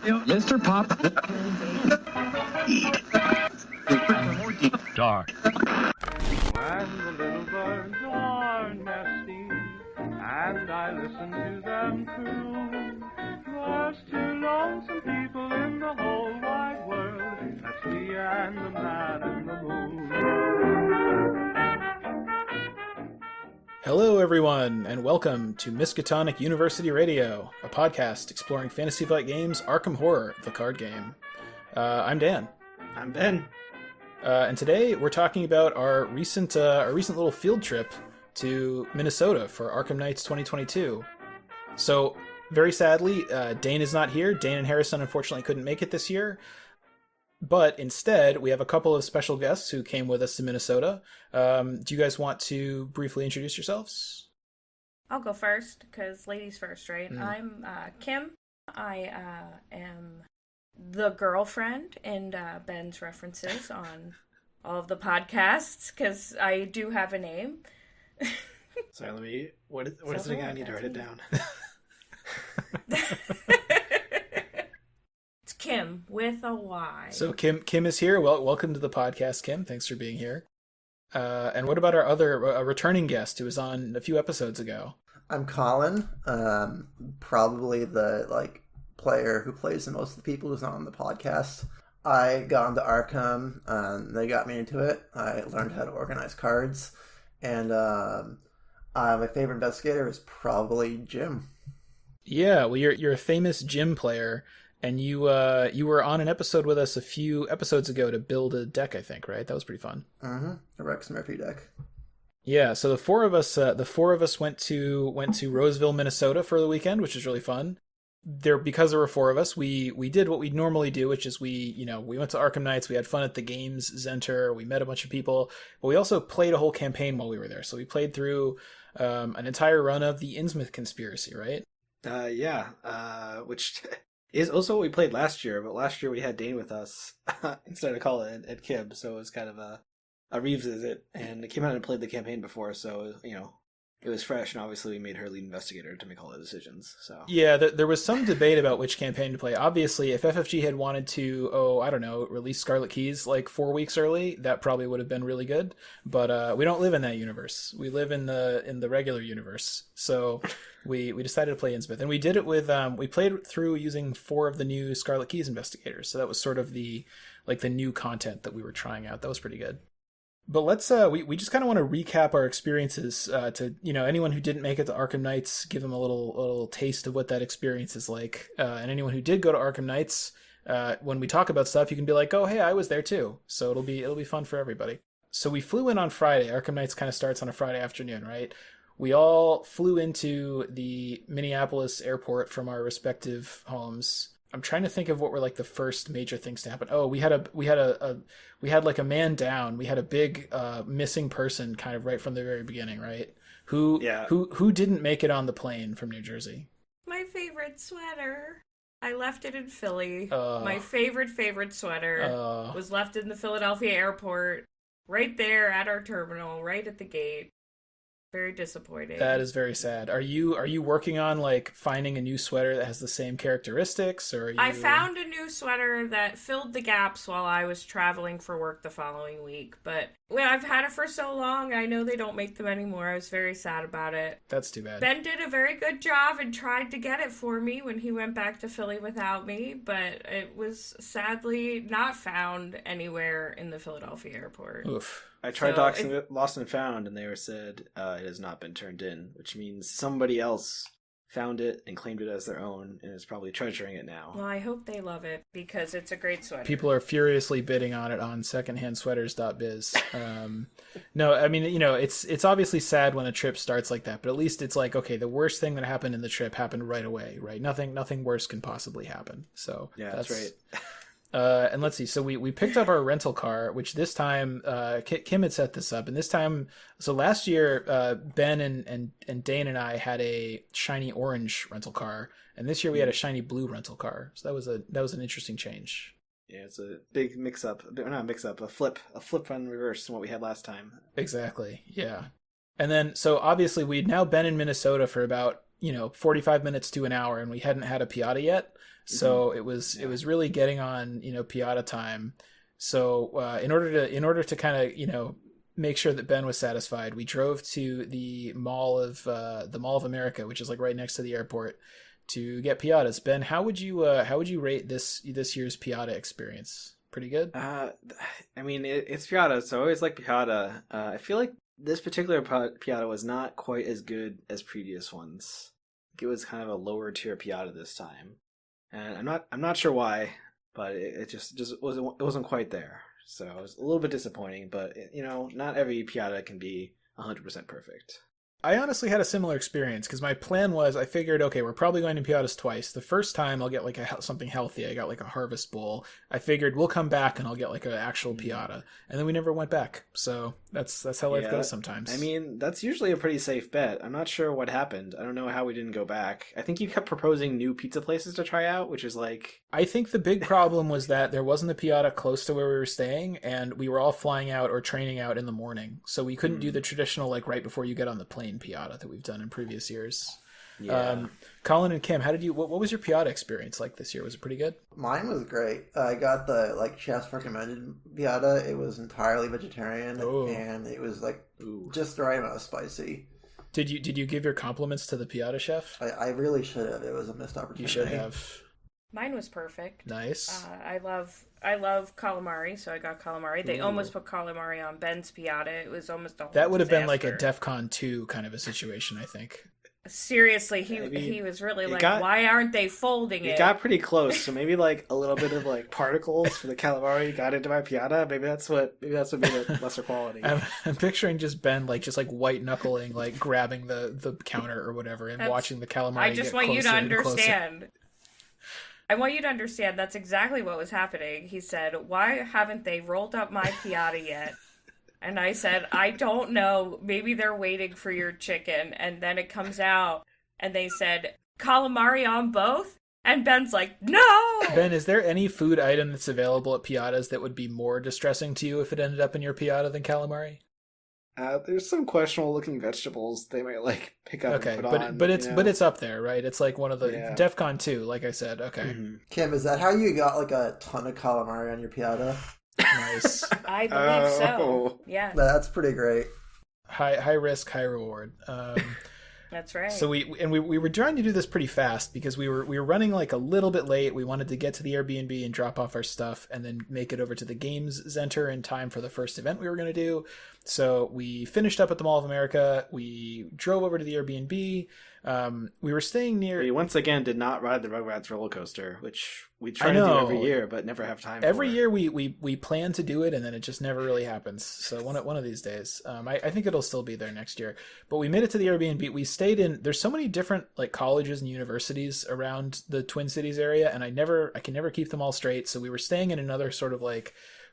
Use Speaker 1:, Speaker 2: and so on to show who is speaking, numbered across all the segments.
Speaker 1: Mr. Pop. Dark.
Speaker 2: And the little birds are nesting, and I listen to them too. There's two lonesome people in the whole wide world. That's me and the man in the moon.
Speaker 3: Hello, everyone, and welcome to Miskatonic University Radio, a podcast exploring Fantasy Flight Games' Arkham Horror, the card game. I'm Dan.
Speaker 4: I'm Ben.
Speaker 3: And today we're talking about our recent little field trip to Minnesota for Arkham Nights 2022. So, very sadly, Dane is not here. Dane and Harrison unfortunately couldn't make it this year. But instead, we have a couple of special guests who came with us to Minnesota. Do you guys want to briefly introduce yourselves?
Speaker 5: I'll go first, because ladies first, right? I'm Kim. I am the girlfriend in Ben's references on all of the podcasts, because I do have a name.
Speaker 4: Sorry, what is it again? I need to write it down.
Speaker 5: It's Kim with a Y.
Speaker 3: So Kim is here. Well, welcome to the podcast, Kim. Thanks for being here. And what about our other returning guest who was on a few episodes ago?
Speaker 6: I'm Colin. Probably the player who plays the most of the people who's not on the podcast. I got into Arkham, and they got me into it. I learned how to organize cards, and my favorite investigator is probably Jim. Yeah, well, you're a famous Jim player, and you were on an episode with us a few episodes ago to build a deck, I think, right? That was pretty fun. Mm-hmm. A Rex Murphy deck. Yeah, so the four of us went to Roseville, Minnesota for the weekend, which was really fun. Because there were four of us, we did what we normally do, which is we went to Arkham Nights, we had fun at the games center, we met a bunch of people, but we also played a whole campaign while we were there. So we played through an entire run of the Innsmouth Conspiracy, right?
Speaker 4: Which is also what we played last year, but last year we had Dane with us instead of Colin and Kym, so it was kind of a revisit, and Kym hadn't played the campaign before, so, it was fresh, and obviously we made her lead investigator to make all the decisions. So
Speaker 3: yeah, there was some debate about which campaign to play. Obviously, if FFG had wanted to, release Scarlet Keys 4 weeks early, that probably would have been really good. But we don't live in that universe. We live in the regular universe. So we decided to play Innsmouth, and we did it with we played through using 4 of the new Scarlet Keys investigators. So that was sort of the new content that we were trying out. That was pretty good. But let's we just kind of want to recap our experiences to anyone who didn't make it to Arkham Nights, give them a little taste of what that experience is like, and anyone who did go to Arkham Nights, when we talk about stuff, you can be like, oh hey, I was there too. So it'll be fun for everybody. So we flew in on Friday. Arkham Nights kind of starts on a Friday afternoon, right? We all flew into the Minneapolis airport from our respective homes. I'm trying to think of what were the first major things to happen. Oh, we had a man down. We had a big missing person kind of right from the very beginning, right? Who didn't make it on the plane from New Jersey?
Speaker 5: My favorite sweater. I left it in Philly. My favorite sweater was left in the Philadelphia airport, right there at our terminal, right at the gate. Very disappointing.
Speaker 3: That is very sad. Are you working on finding a new sweater that has the same characteristics, or
Speaker 5: I found a new sweater that filled the gaps while I was traveling for work the following week, but I've had it for so long, I know they don't make them anymore. I was very sad about it.
Speaker 3: That's too bad.
Speaker 5: Ben did a very good job and tried to get it for me when he went back to Philly without me, but it was sadly not found anywhere in the Philadelphia airport.
Speaker 3: Oof.
Speaker 4: I tried doxing it, lost and found, and they said it has not been turned in, which means somebody else found it and claimed it as their own and is probably treasuring it now.
Speaker 5: Well, I hope they love it because it's a great sweater.
Speaker 3: People are furiously bidding on it on secondhandsweaters.biz. No, I mean, it's obviously sad when a trip starts like that, but at least it's okay, the worst thing that happened in the trip happened right away, right? Nothing worse can possibly happen. So
Speaker 4: yeah, that's right.
Speaker 3: And let's see. So we picked up our rental car, which this time Kim had set this up, and this time, so last year Ben and Dane and I had a shiny orange rental car, and this year we had a shiny blue rental car. So that was an interesting change.
Speaker 4: Yeah, it's a big mix-up. Not mix-up, a flip on reverse from what we had last time.
Speaker 3: Exactly, yeah. And then, so obviously we'd now been in Minnesota for about 45 minutes to an hour, and we hadn't had a Piata yet. So it was really getting on, Piata time. So in order to kind of, make sure that Ben was satisfied, we drove to the Mall of America, which is like right next to the airport, to get Piatas. Ben, how would you rate this year's Piata experience? Pretty good?
Speaker 4: I mean, it's Piata, so I always like Piata. I feel like this particular Piata was not quite as good as previous ones. It was kind of a lower tier Piata this time, and I'm not sure why, but it wasn't quite there. So it was a little bit disappointing. But not every Piata can be 100% perfect.
Speaker 3: I honestly had a similar experience because my plan was, I figured, okay, we're probably going to Piatas twice. The first time I'll get like something healthy. I got like a Harvest Bowl. I figured we'll come back and I'll get like an actual Piata. And then we never went back. So that's how life goes sometimes.
Speaker 4: I mean, that's usually a pretty safe bet. I'm not sure what happened. I don't know how we didn't go back. I think you kept proposing new pizza places to try out, which is like...
Speaker 3: I think the big problem was that there wasn't a Piata close to where we were staying, and we were all flying out or training out in the morning. So we couldn't do the traditional, like, right before you get on the plane Piata that we've done in previous years.
Speaker 4: Yeah.
Speaker 3: Colin and Kym, what was your Piata experience like this year? Was it pretty good?
Speaker 6: Mine was great. I got the chef's recommended Piata. It was entirely vegetarian, and it was just the right amount of spicy.
Speaker 3: Did you give your compliments to the Piata chef?
Speaker 6: I really should have. It was a missed opportunity.
Speaker 3: You should have.
Speaker 5: Mine was perfect.
Speaker 3: Nice.
Speaker 5: I love calamari, so I got calamari. They almost put calamari on Ben's Piata. It was almost a whole
Speaker 3: That would have been
Speaker 5: disaster.
Speaker 3: like a DEFCON 2 kind of a situation, I think.
Speaker 5: Seriously, he was really why aren't they folding it?
Speaker 4: It got pretty close, so maybe like a little bit of particles for the calamari got into my Piata. Maybe that's what made it lesser quality.
Speaker 3: I'm picturing just Ben just white knuckling, grabbing the counter or whatever, and watching the calamari.
Speaker 5: I just want you to understand.
Speaker 3: Closer.
Speaker 5: I want you to understand that's exactly what was happening. He said, "Why haven't they rolled up my Piata yet?" And I said, "I don't know. Maybe they're waiting for your chicken." And then it comes out, and they said, "Calamari on both?" And Ben's like, "No!"
Speaker 3: Ben, is there any food item that's available at Piatas that would be more distressing to you if it ended up in your Piata than calamari?
Speaker 4: There's some questionable looking vegetables they might pick up and put on.
Speaker 3: But it's up there, right? It's like one of the DEFCON 2, like I said. Okay.
Speaker 6: Mm-hmm. Kim, is that how you got a ton of calamari on your Piata?
Speaker 3: Nice.
Speaker 5: I believe so. Yeah.
Speaker 6: That's pretty great.
Speaker 3: High risk, high reward.
Speaker 5: That's right.
Speaker 3: So we were trying to do this pretty fast because we were running a little bit late. We wanted to get to the Airbnb and drop off our stuff and then make it over to the Games Center in time for the first event we were going to do. So we finished up at the Mall of America. We drove over to the Airbnb. We were staying near...
Speaker 4: We once again did not ride the Rugrats roller coaster, which we try to do every year, but never have time
Speaker 3: Every
Speaker 4: for.
Speaker 3: year we plan to do it, and then it just never really happens. So one of these days. I think it'll still be there next year. But we made it to the Airbnb. We stayed in... There's so many different colleges and universities around the Twin Cities area, and I can never keep them all straight. So we were staying in another sort of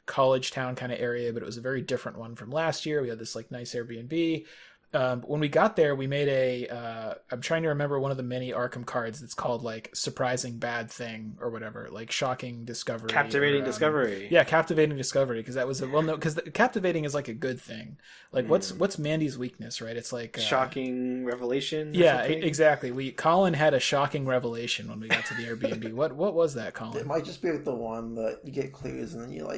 Speaker 3: college town kind of area, but it was a very different one from last year. We had this nice Airbnb. When we got there, we made I'm trying to remember one of the many Arkham cards that's called Surprising Bad Thing or whatever, Shocking Discovery.
Speaker 4: Captivating Discovery.
Speaker 3: Yeah, Captivating Discovery, because that was because captivating is a good thing. What's Mandy's weakness, right? It's
Speaker 4: shocking revelation.
Speaker 3: Yeah, exactly. Colin had a shocking revelation when we got to the Airbnb. What was that, Colin?
Speaker 6: It might just be the one that you get clues and then you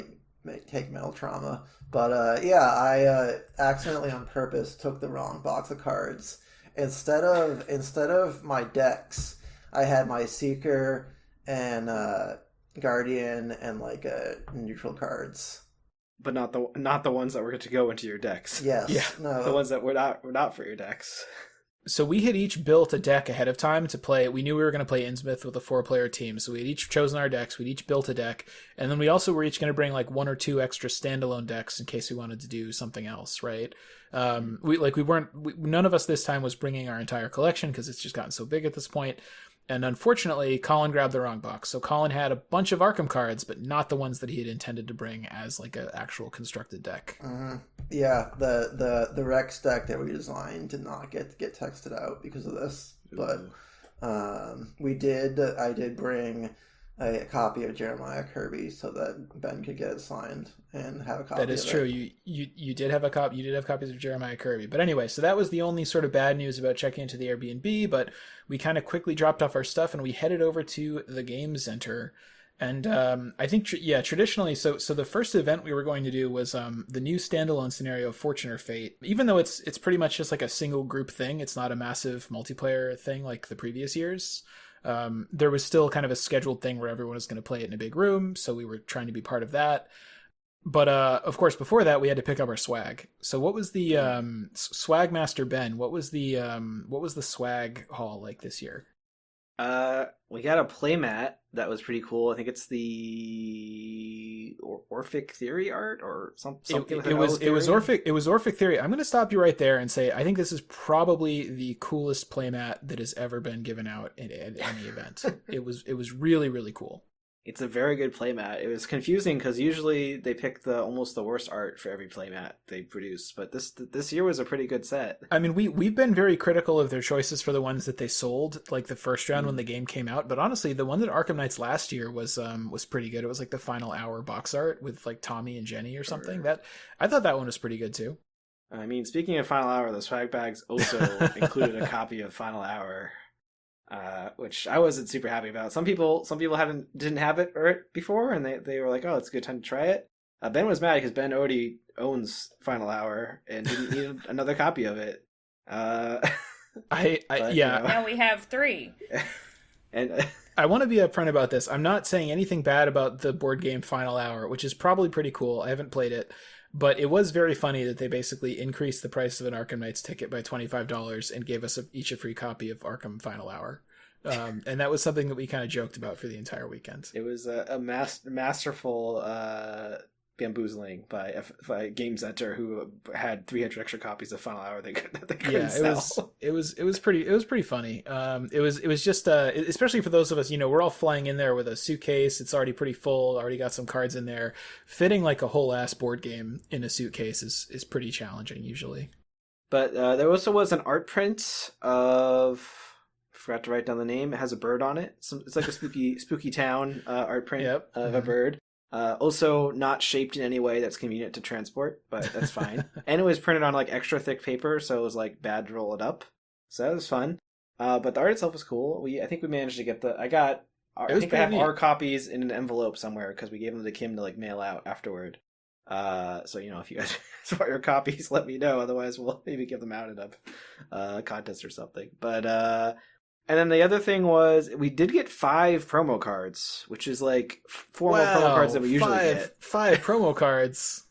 Speaker 6: take mental trauma. But I accidentally on purpose took the wrong box of cards. Instead of my decks, I had my Seeker and Guardian and neutral cards.
Speaker 4: But not the ones that were to go into your decks.
Speaker 6: Yes.
Speaker 3: Yeah.
Speaker 6: No.
Speaker 4: The ones that were not for your decks.
Speaker 3: So we had each built a deck ahead of time to play. We knew we were going to play Innsmouth with a 4-player team, so we had each chosen our decks. We'd each built a deck, and then we also were each going to bring 1 or 2 extra standalone decks in case we wanted to do something else, right? None of us this time was bringing our entire collection because it's just gotten so big at this point. And unfortunately, Colin grabbed the wrong box. So Colin had a bunch of Arkham cards, but not the ones that he had intended to bring as an actual constructed deck.
Speaker 6: Mm-hmm. Yeah, the Rex deck that we designed did not get texted out because of this. But I did bring a copy of Jeremiah Kirby so that Ben could get it signed and have a copy.
Speaker 3: That is
Speaker 6: of
Speaker 3: true.
Speaker 6: It.
Speaker 3: You did have a copy. You did have copies of Jeremiah Kirby. But anyway, so that was the only sort of bad news about checking into the Airbnb. But we kind of quickly dropped off our stuff and we headed over to the game center. And I think, traditionally, so the first event we were going to do was the new standalone scenario of Fortune or Fate. Even though it's pretty much just like a single group thing, it's not a massive multiplayer thing like the previous years. There was still kind of a scheduled thing where everyone was going to play it in a big room, so we were trying to be part of that. But of course, before that, we had to pick up our swag. So what was the Swag Master Ben? What was the swag haul like this year?
Speaker 4: We got a playmat that was pretty cool. I think it's the Orphic Theory art or something.
Speaker 3: It was Orphic Theory. I'm going to stop you right there and say I think this is probably the coolest playmat that has ever been given out at any event. It was really, really cool.
Speaker 4: It's a very good playmat. It was confusing because usually they pick almost the worst art for every playmat they produce, but this year was a pretty good set.
Speaker 3: I mean, we've been very critical of their choices for the ones that they sold, like the first round when the game came out. But honestly, the one that Arkham Nights last year was pretty good. It was like the final hour box art with like Tommy and Jenny or something. That I thought that one was pretty good too.
Speaker 4: I mean, speaking of Final Hour, the swag bags also included a copy of Final Hour. Which I wasn't super happy about. Some people didn't have it before, and they were like, "Oh, it's a good time to try it." Ben was mad because Ben already owns Final Hour and didn't need another copy of it.
Speaker 5: Now we have 3.
Speaker 4: And
Speaker 3: I want to be upfront about this. I'm not saying anything bad about the board game Final Hour, which is probably pretty cool. I haven't played it. But it was very funny that they basically increased the price of an Arkham Nights ticket by $25 and gave us each a free copy of Arkham Final Hour. And that was something that we kind of joked about for the entire weekend.
Speaker 4: It was a masterful bamboozling by Game Center, who had 300 extra copies of Final Hour they couldn't sell.
Speaker 3: It was pretty funny. It was just especially for those of us, we're all flying in there with a suitcase. It's already pretty full. Already got some cards in there. Fitting like a whole ass board game in a suitcase is pretty challenging usually.
Speaker 4: But there also was an art print of. Forgot to write down the name. It has a bird on it. It's like a spooky town art print of a bird. Also not shaped in any way that's convenient to transport, but that's fine. And it was printed on like extra thick paper, so it was like bad to roll it up. So that was fun. But the art itself was cool. I think we managed to get I have our copies in an envelope somewhere because we gave them to Kym to like mail out afterward. So if you guys want your copies, let me know. Otherwise, we'll maybe give them out at a contest or something. But and then the other thing was we did get 5 promo cards, which is like 4 more promo cards than we usually get.
Speaker 3: 5 promo cards.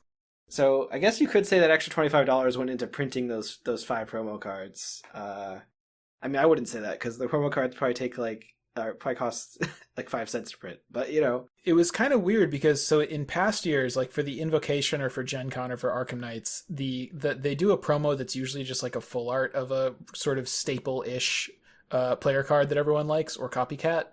Speaker 4: So I guess you could say that extra $25 went into printing those 5 promo cards. I mean, I wouldn't say that because the promo cards probably cost like 5 cents to print. But
Speaker 3: it was kind of weird because so in past years, like for the Invocation or for Gen Con or for Arkham Nights, they do a promo that's usually just like a full art of a sort of staple-ish player card that everyone likes or copycat.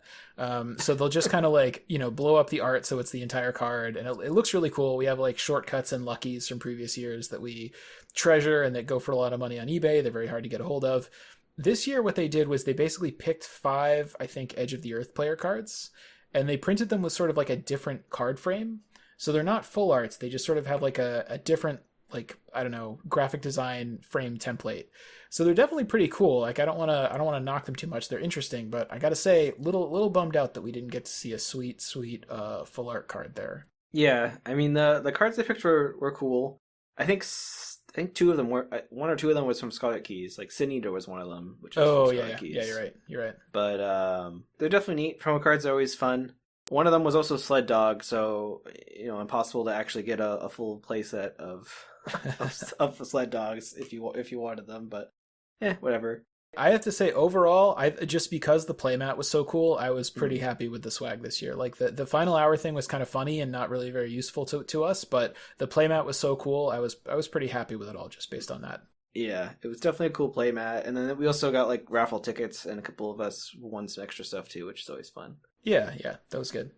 Speaker 3: So they'll just kind of like, blow up the art so it's the entire card, and it looks really cool. We have like shortcuts and luckies from previous years that we treasure and that go for a lot of money on eBay. They're very hard to get a hold of. This year what they did was they basically picked 5, I think, Edge of the Earth player cards, and they printed them with sort of like a different card frame. So they're not full arts. They just sort of have like a different, like, I don't know, graphic design frame template. So they're definitely pretty cool. Like I don't want to knock them too much. They're interesting, but I got to say little bummed out that we didn't get to see a sweet full art card there.
Speaker 4: Yeah, I mean the cards they picked were cool. I think 2 of them were 1 or 2 of them was from Scarlet Keys. Like Sin Eater was one of them, which is from Scarlet Keys.
Speaker 3: Yeah, you're right.
Speaker 4: But they're definitely neat. Promo cards are always fun. One of them was also Sled Dog, so impossible to actually get a full playset of Sled Dogs if you wanted them, but whatever.
Speaker 3: I have to say, overall, just because the playmat was so cool, I was pretty happy with the swag this year. Like the Final Hour thing was kind of funny and not really very useful to us, but the playmat was so cool. I was pretty happy with it all just based on that.
Speaker 4: Yeah, it was definitely a cool playmat, and then we also got like raffle tickets, and a couple of us won some extra stuff too, which is always fun.
Speaker 3: Yeah, that was good.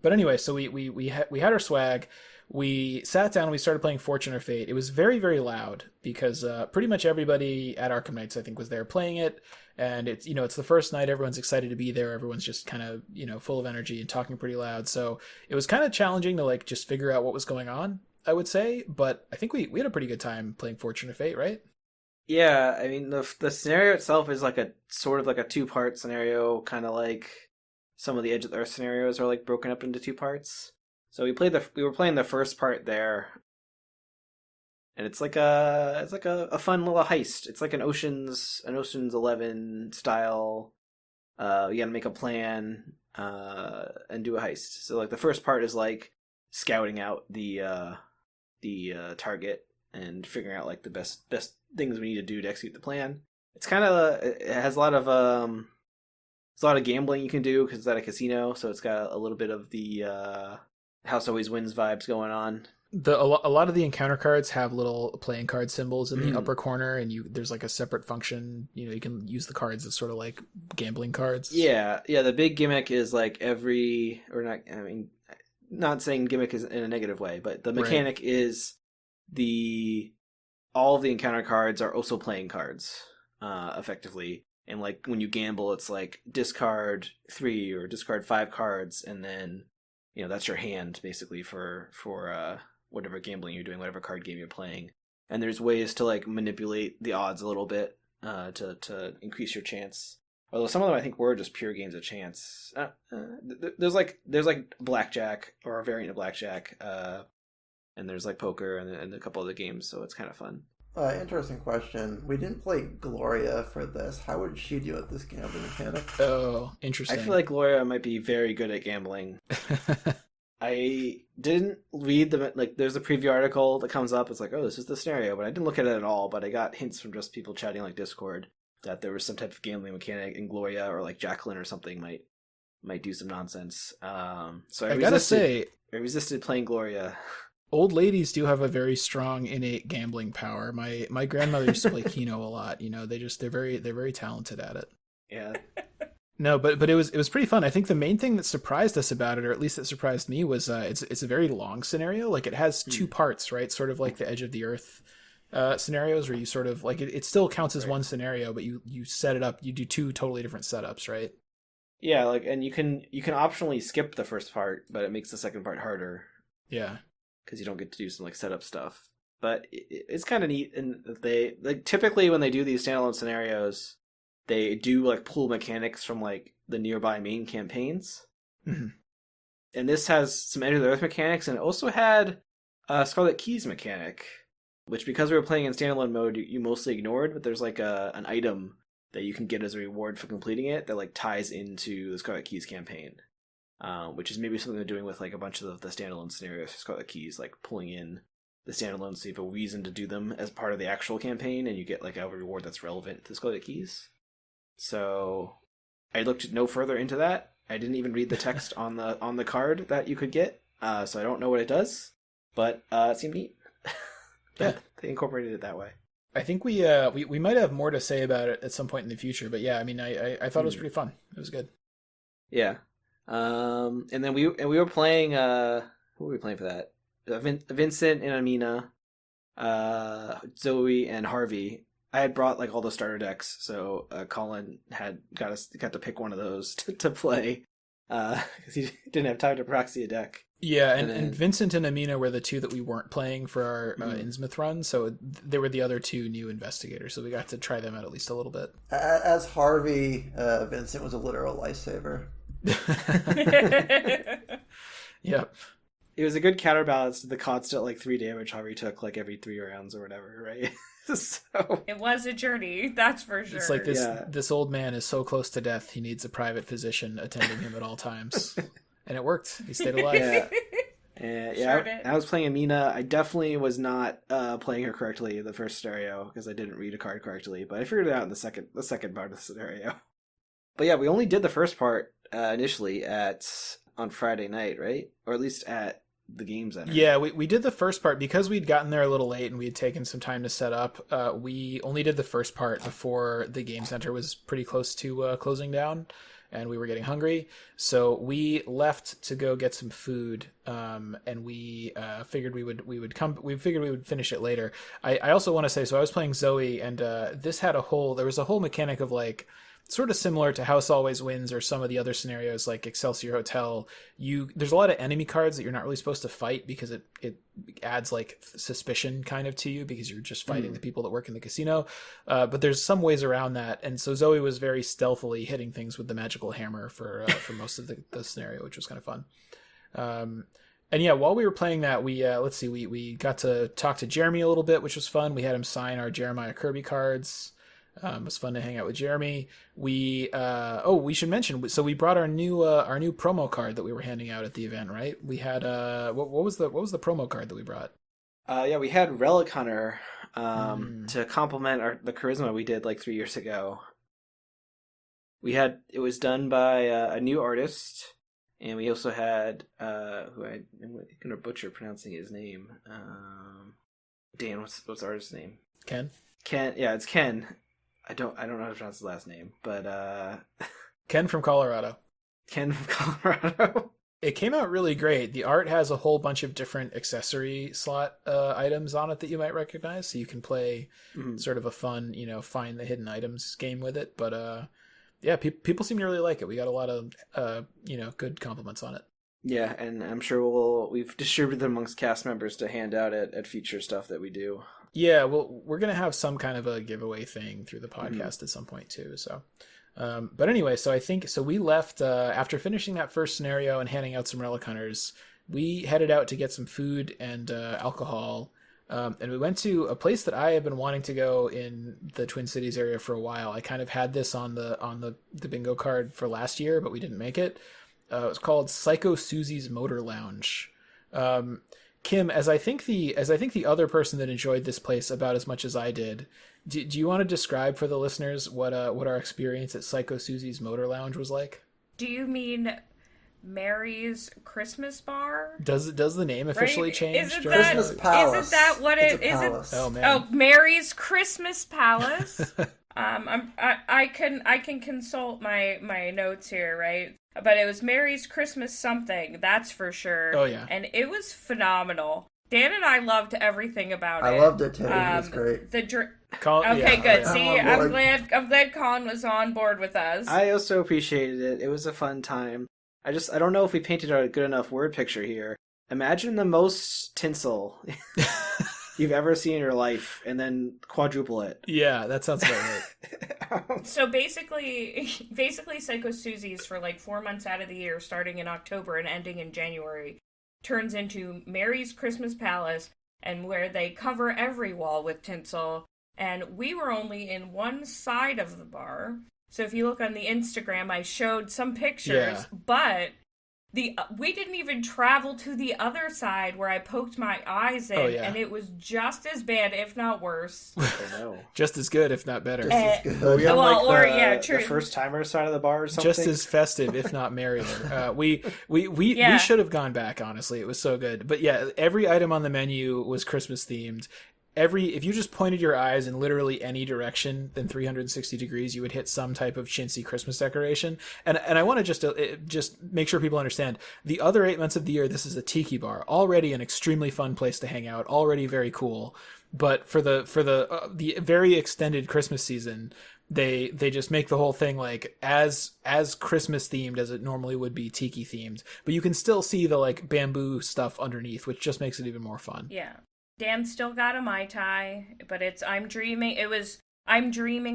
Speaker 3: But anyway, so we had our swag. We sat down and we started playing Fortune or Fate. It was very, very loud because pretty much everybody at Arkham Nights, I think, was there playing it. And it's, it's the first night. Everyone's excited to be there. Everyone's just kind of, full of energy and talking pretty loud. So it was kind of challenging to like just figure out what was going on, I would say. But I think we had a pretty good time playing Fortune or Fate, right?
Speaker 4: Yeah, I mean, the scenario itself is like a sort of like a two-part scenario, kind of like some of the Edge of the Earth scenarios are like broken up into two parts. So we were playing the first part there, and it's like a fun little heist. It's like an Ocean's 11 style. You gotta make a plan and do a heist. So like the first part is like scouting out the target and figuring out like the best things we need to do to execute the plan. It has a lot of there's a lot of gambling you can do because it's at a casino, so it's got a little bit of the House Always Wins vibes going on.
Speaker 3: A lot of the encounter cards have little playing card symbols in the upper corner, and there's like a separate function. You can use the cards as sort of like gambling cards.
Speaker 4: Yeah. The big gimmick is like not saying gimmick is in a negative way, but the mechanic is all of the encounter cards are also playing cards, effectively. And like when you gamble, it's like discard 3 or discard 5 cards, and then that's your hand basically for whatever gambling you're doing, whatever card game you're playing. And there's ways to like manipulate the odds a little bit to increase your chance. Although some of them I think were just pure games of chance. There's like blackjack or a variant of blackjack, and there's like poker and a couple other games, so it's kind of fun.
Speaker 6: Interesting question. We didn't play Gloria for this. How would she do at this gambling mechanic?
Speaker 3: Oh, interesting.
Speaker 4: I feel like Gloria might be very good at gambling. I didn't read there's a preview article that comes up. It's like, oh, this is the scenario, but I didn't look at it at all. But I got hints from just people chatting like Discord that there was some type of gambling mechanic in Gloria, or like Jacqueline or something might do some nonsense. So I
Speaker 3: gotta say,
Speaker 4: I resisted playing Gloria.
Speaker 3: Old ladies do have a very strong innate gambling power. My grandmother used to play Keno a lot. They're very talented at it.
Speaker 4: Yeah.
Speaker 3: No, but it was pretty fun. I think the main thing that surprised us about it, or at least that surprised me, was it's a very long scenario. Like it has 2 parts, right? Sort of like the Edge of the Earth scenarios, where you sort of like it still counts as one scenario, but you set it up. You do 2 totally different setups, right?
Speaker 4: Yeah, and you can optionally skip the first part, but it makes the second part harder.
Speaker 3: Yeah.
Speaker 4: Because you don't get to do some like setup stuff. But it's kind of neat, and they like typically when they do these standalone scenarios, they do like pull mechanics from like the nearby main campaigns.
Speaker 3: Mm-hmm.
Speaker 4: And this has some Edge of the Earth mechanics, and it also had a Scarlet Keys mechanic, which because we were playing in standalone mode, you mostly ignored. But there's like an item that you can get as a reward for completing it that like ties into the Scarlet Keys campaign. Which is maybe something they're doing with like a bunch of the standalone scenarios for Scarlet Keys, like pulling in the standalone so you have a reason to do them as part of the actual campaign, and you get like a reward that's relevant to Scarlet Keys. So I looked no further into that. I didn't even read the text on the card that you could get, so I don't know what it does, but it seemed neat.
Speaker 3: Yeah,
Speaker 4: they incorporated it that way.
Speaker 3: I think we might have more to say about it at some point in the future, but yeah, I mean, I thought it was pretty fun. It was good.
Speaker 4: Yeah. And then we were playing who were we playing for that? Vincent and Amina, Zoe and Harvey. I had brought like all the starter decks, so Colin got to pick one of those to play because he didn't have time to proxy a deck.
Speaker 3: Yeah, and Vincent and Amina were the 2 that we weren't playing for our Innsmouth run, so they were the other 2 new investigators, so we got to try them out at least a little bit.
Speaker 6: As Harvey, Vincent was a literal lifesaver.
Speaker 3: Yep.
Speaker 4: It was a good counterbalance to the constant like 3 damage Harvey took like every 3 rounds or whatever, right? So
Speaker 5: it was a journey, that's for sure.
Speaker 3: It's like this old man is so close to death, he needs a private physician attending him at all times. And it worked. He stayed alive.
Speaker 4: Yeah. I was playing Amina. I definitely was not playing her correctly in the first scenario because I didn't read a card correctly, but I figured it out in the second part of the scenario. But yeah, we only did the first part initially on Friday night, right? Or at least at the game center.
Speaker 3: Yeah, we did the first part because we'd gotten there a little late and we had taken some time to set up. We only did the first part before the game center was pretty close to closing down. and we were getting hungry. So we left to go get some food, and we figured we would finish it later. I also want to say, so I was playing Zoe, and this had there was a whole mechanic of like, sort of similar to House Always Wins or some of the other scenarios like Excelsior Hotel. There's a lot of enemy cards that you're not really supposed to fight because it adds like suspicion kind of to you because you're just fighting the people that work in the casino. But there's some ways around that. And so Zoe was very stealthily hitting things with the magical hammer for most of the scenario, which was kind of fun. And yeah, while we were playing that, we got to talk to Jeremy a little bit, which was fun. We had him sign our Jeremiah Kirby cards. It was fun to hang out with Jeremy. We should mention. So we brought our new promo card that we were handing out at the event, right? We had what was the promo card that we brought?
Speaker 4: We had Relic Hunter to complement the charisma we did like 3 years ago. It was done by a new artist, and we also had who I'm gonna butcher pronouncing his name. Dan, what's the artist's name?
Speaker 3: Ken.
Speaker 4: Yeah, it's Ken. I don't know how to pronounce his last name, but
Speaker 3: Ken from Colorado.
Speaker 4: Ken from Colorado.
Speaker 3: It came out really great. The art has a whole bunch of different accessory slot items on it that you might recognize, so you can play sort of a fun, find the hidden items game with it. But yeah, people seem to really like it. We got a lot of good compliments on it.
Speaker 4: Yeah, and I'm sure we've distributed them amongst cast members to hand out at future stuff that we do.
Speaker 3: Yeah, well, we're going to have some kind of a giveaway thing through the podcast at some point too. So, but anyway, so we left after finishing that first scenario and handing out some Relic Hunters. We headed out to get some food and alcohol, and we went to a place that I have been wanting to go in the Twin Cities area for a while. I kind of had this on the bingo card for last year, but we didn't make it. It was called Psycho Suzi's Motor Lounge. Kym, as I think the other person that enjoyed this place about as much as I did, do you want to describe for the listeners what our experience at Psycho Suzi's Motor Lounge was like?
Speaker 5: Do you mean Mary's Christmas Bar?
Speaker 3: Does the name officially change?
Speaker 6: Christmas Palace.
Speaker 5: Isn't that what it is?
Speaker 3: Oh man!
Speaker 5: Oh, Mary's Christmas Palace. I can consult my notes here, right? But it was Mary's Christmas something, that's for sure.
Speaker 3: Oh yeah,
Speaker 5: and it was phenomenal. Dan and I loved everything about it.
Speaker 6: I loved it too. It was great.
Speaker 5: Good.
Speaker 3: Yeah.
Speaker 5: See, I'm glad Colin was on board with us.
Speaker 4: I also appreciated it. It was a fun time. I don't know if we painted a good enough word picture here. Imagine the most tinsel you've ever seen in your life, and then quadruple it.
Speaker 3: Yeah, that sounds about right.
Speaker 5: So basically Psycho Suzi's for like 4 months out of the year, starting in October and ending in January, turns into Mary's Christmas Palace, and where they cover every wall with tinsel. And we were only in one side of the bar. So if you look on the Instagram, I showed some pictures, but we didn't even travel to the other side where I poked my eyes in, and it was just as bad, if not worse.
Speaker 3: Just as good, if not better.
Speaker 6: Just as good.
Speaker 4: The first timer side of the bar or something.
Speaker 3: Just as festive, if not merrier. We should have gone back. Honestly, it was so good. But yeah, every item on the menu was Christmas themed. If you just pointed your eyes in literally any direction than 360 degrees, you would hit some type of chintzy Christmas decoration. And I want to just make sure people understand, the other 8 months of the year, this is a tiki bar, already an extremely fun place to hang out, already very cool. But for the very extended Christmas season, they just make the whole thing like as Christmas themed as it normally would be tiki themed, but you can still see the like bamboo stuff underneath, which just makes it even more fun.
Speaker 5: Yeah. Dan still got a Mai Tai, but I'm dreaming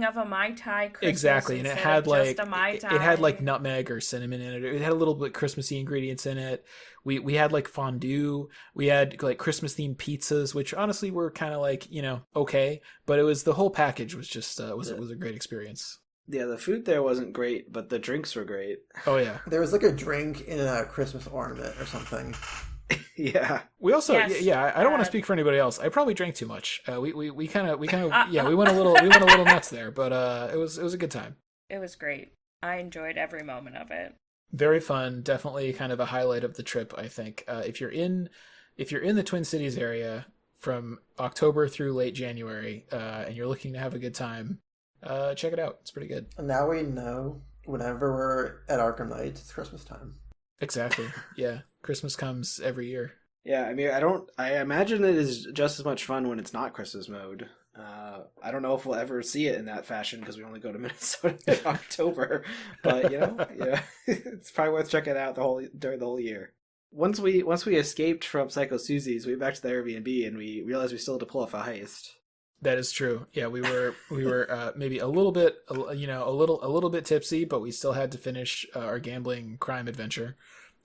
Speaker 5: of a Mai Tai Christmas.
Speaker 3: Exactly, and it had like
Speaker 5: a Mai Tai.
Speaker 3: It had like nutmeg or cinnamon in it. It had a little bit Christmassy ingredients in it. We had like fondue. We had like Christmas themed pizzas, which honestly were kind of like okay, but it was the whole package was just was a great experience.
Speaker 4: Yeah, the food there wasn't great, but the drinks were great.
Speaker 3: Oh yeah,
Speaker 6: there was like a drink in a Christmas ornament or something.
Speaker 4: Yeah.
Speaker 3: We also I don't want to speak for anybody else. I probably drank too much. We kind of we went a little nuts there, but it was a good time.
Speaker 5: It was great. I enjoyed every moment of it.
Speaker 3: Very fun. Definitely kind of a highlight of the trip, I think. If you're in the Twin Cities area from October through late January, and you're looking to have a good time, check it out. It's pretty good.
Speaker 6: Now we know whenever we're at Arkham Nights, it's Christmas time.
Speaker 3: Exactly. Yeah. Christmas comes every year.
Speaker 4: Yeah, I mean, I imagine it is just as much fun when it's not Christmas mode. I don't know if we'll ever see it in that fashion because we only go to Minnesota in October, but yeah, it's probably worth checking out during the whole year. Once we escaped from Psycho Suzi's, we went back to the Airbnb and we realized we still had to pull off a heist.
Speaker 3: That is true. Yeah, we were maybe a little bit, a little bit tipsy, but we still had to finish our gambling crime adventure.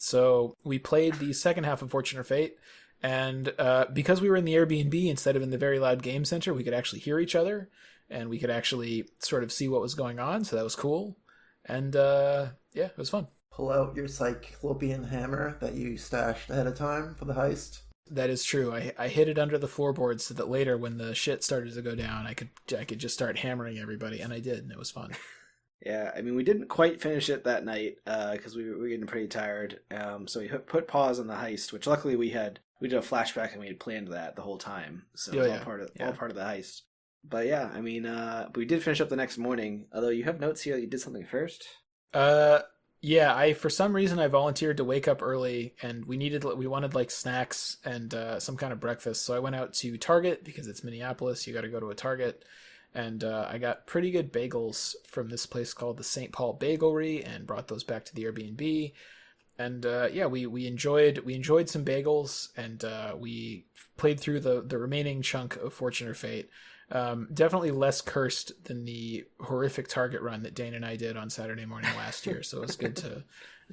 Speaker 3: So we played the second half of Fortune or Fate, and because we were in the Airbnb instead of in the very loud game center, we could actually hear each other, and we could actually sort of see what was going on. So that was cool, and yeah, it was fun.
Speaker 6: Pull out your Cyclopean hammer that you stashed ahead of time for the heist.
Speaker 3: That is true. I hid it under the floorboards so that later, when the shit started to go down, I could just start hammering everybody, and I did, and it was fun.
Speaker 4: Yeah, I mean, we didn't quite finish it that night because we were getting pretty tired. So we put pause on the heist, which luckily we did a flashback and we had planned that the whole time. So it was all part of the heist. But yeah, I mean, we did finish up the next morning. Although you have notes here that you did something first.
Speaker 3: Yeah, for some reason I volunteered to wake up early, and we wanted like snacks and some kind of breakfast. So I went out to Target because it's Minneapolis. You got to go to a Target. And I got pretty good bagels from this place called the St. Paul Bagelry, and brought those back to the Airbnb. And yeah, we enjoyed some bagels, and we played through the remaining chunk of Fortune or Fate. Definitely less cursed than the horrific Target run that Dane and I did on Saturday morning last year. So it was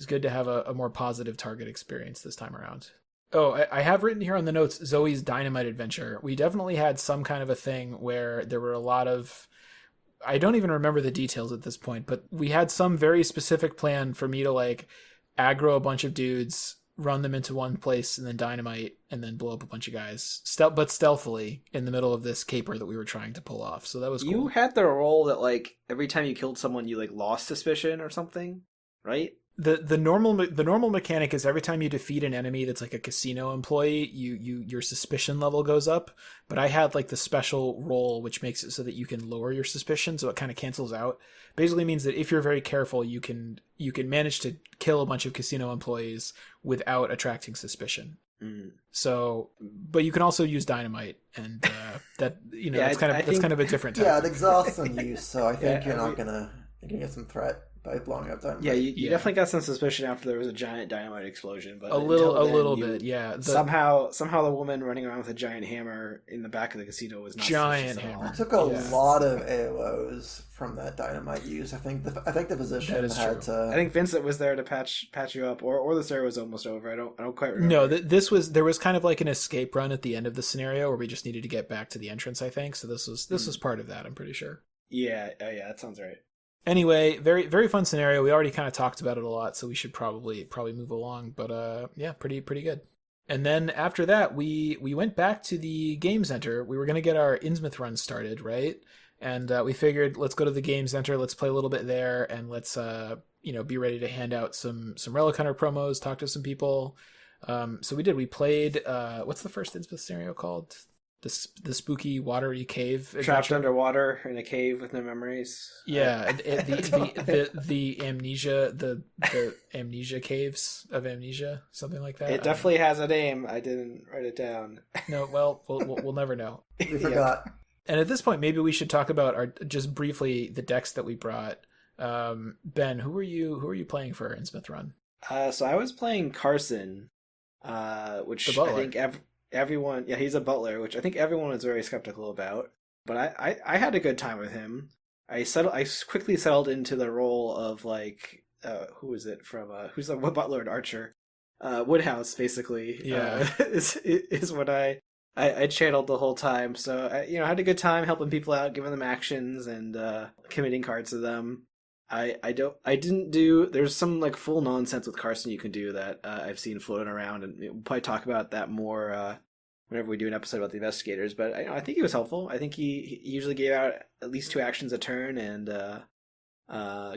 Speaker 3: good to have a more positive Target experience this time around. Oh, I have written here on the notes, Zoe's Dynamite Adventure. We definitely had some kind of a thing where there were a lot of... I don't even remember the details at this point, but we had some very specific plan for me to like aggro a bunch of dudes, run them into one place, and then dynamite, and then blow up a bunch of guys, but stealthily in the middle of this caper that we were trying to pull off. So that was cool.
Speaker 4: You had the role that like every time you killed someone, you like lost suspicion or something, right?
Speaker 3: The normal mechanic is every time you defeat an enemy that's like a casino employee, your suspicion level goes up. But I had like the special role which makes it so that you can lower your suspicion, so it kind of cancels out. Basically means that if you're very careful, you can manage to kill a bunch of casino employees without attracting suspicion.
Speaker 4: Mm.
Speaker 3: So, but you can also use dynamite, and that that's kind of a different type.
Speaker 6: Yeah, it exhausts on use, so I think you're gonna get some threat by blowing up dynamite.
Speaker 4: Yeah, you definitely got some suspicion after there was a giant dynamite explosion, but
Speaker 3: a little bit, yeah.
Speaker 4: Somehow the woman running around with a giant hammer in the back of the casino was not
Speaker 3: giant hammer.
Speaker 6: It took a lot of AOs from that dynamite use. I think the physician had to.
Speaker 4: I think Vincent was there to patch you up, or the story was almost over. I don't quite remember.
Speaker 3: No, there was kind of like an escape run at the end of the scenario where we just needed to get back to the entrance. I think so. This was part of that. I'm pretty sure.
Speaker 4: Yeah, that sounds right.
Speaker 3: Anyway, very very fun scenario. We already kind of talked about it a lot, so we should probably move along. But yeah, pretty good. And then after that, we went back to the game center. We were gonna get our Innsmouth run started, right? And we figured, let's go to the game center, let's play a little bit there, and let's be ready to hand out some Relic Hunter promos, talk to some people. So we did. We played what's the first Innsmouth scenario called? The spooky watery cave adventure.
Speaker 4: Trapped underwater in a cave with no memories.
Speaker 3: Yeah, the amnesia, the amnesia caves of amnesia, something like that.
Speaker 4: It definitely has a name. I didn't write it down.
Speaker 3: No, well, we'll never know.
Speaker 6: We forgot.
Speaker 3: And at this point, maybe we should talk about just briefly the decks that we brought. Ben, who are you playing for our Innsmouth run?
Speaker 4: So I was playing Carson, which I think everyone, he's a butler, which I think everyone was very skeptical about. But I had a good time with him. I quickly settled into the role of like who is it from who's the butler and Archer, Woodhouse basically.
Speaker 3: Yeah,
Speaker 4: is what I channeled the whole time. So I had a good time helping people out, giving them actions and committing cards to them. There's some like full nonsense with Carson you can do that I've seen floating around, and we'll probably talk about that more whenever we do an episode about the investigators. But I think he was helpful. I think he usually gave out at least 2 actions a turn and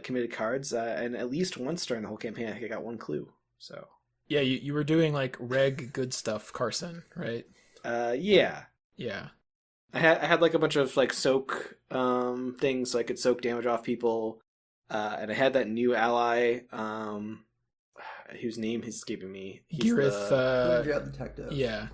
Speaker 4: committed cards, and at least once during the whole campaign I think I got 1 clue. So
Speaker 3: yeah, you were doing like reg good stuff, Carson, right?
Speaker 4: Yeah. I had like a bunch of like soak things, so I could soak damage off people. and I had that new ally, whose name is escaping me. He's
Speaker 3: Girith,
Speaker 6: Punjab detective.
Speaker 3: Yeah,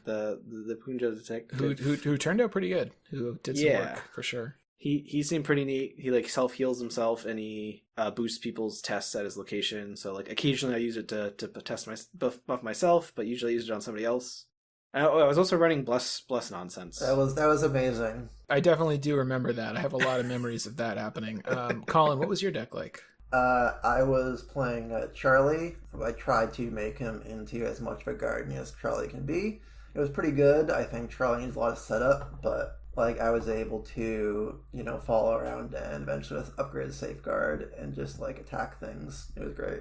Speaker 4: the Punjab detective
Speaker 3: who turned out pretty good. Who did some work for sure.
Speaker 4: He seemed pretty neat. He like self heals himself, and he boosts people's tests at his location. So like occasionally I use it to test buff myself, but usually I use it on somebody else. I was also running bless nonsense.
Speaker 6: That was amazing.
Speaker 3: I definitely do remember that. I have a lot of memories of that happening. Colin, what was your deck like?
Speaker 6: I was playing Charlie. I tried to make him into as much of a guardian as Charlie can be. It was pretty good. I think Charlie needs a lot of setup, but like I was able to, follow around and eventually upgrade the safeguard and just like attack things. It was great.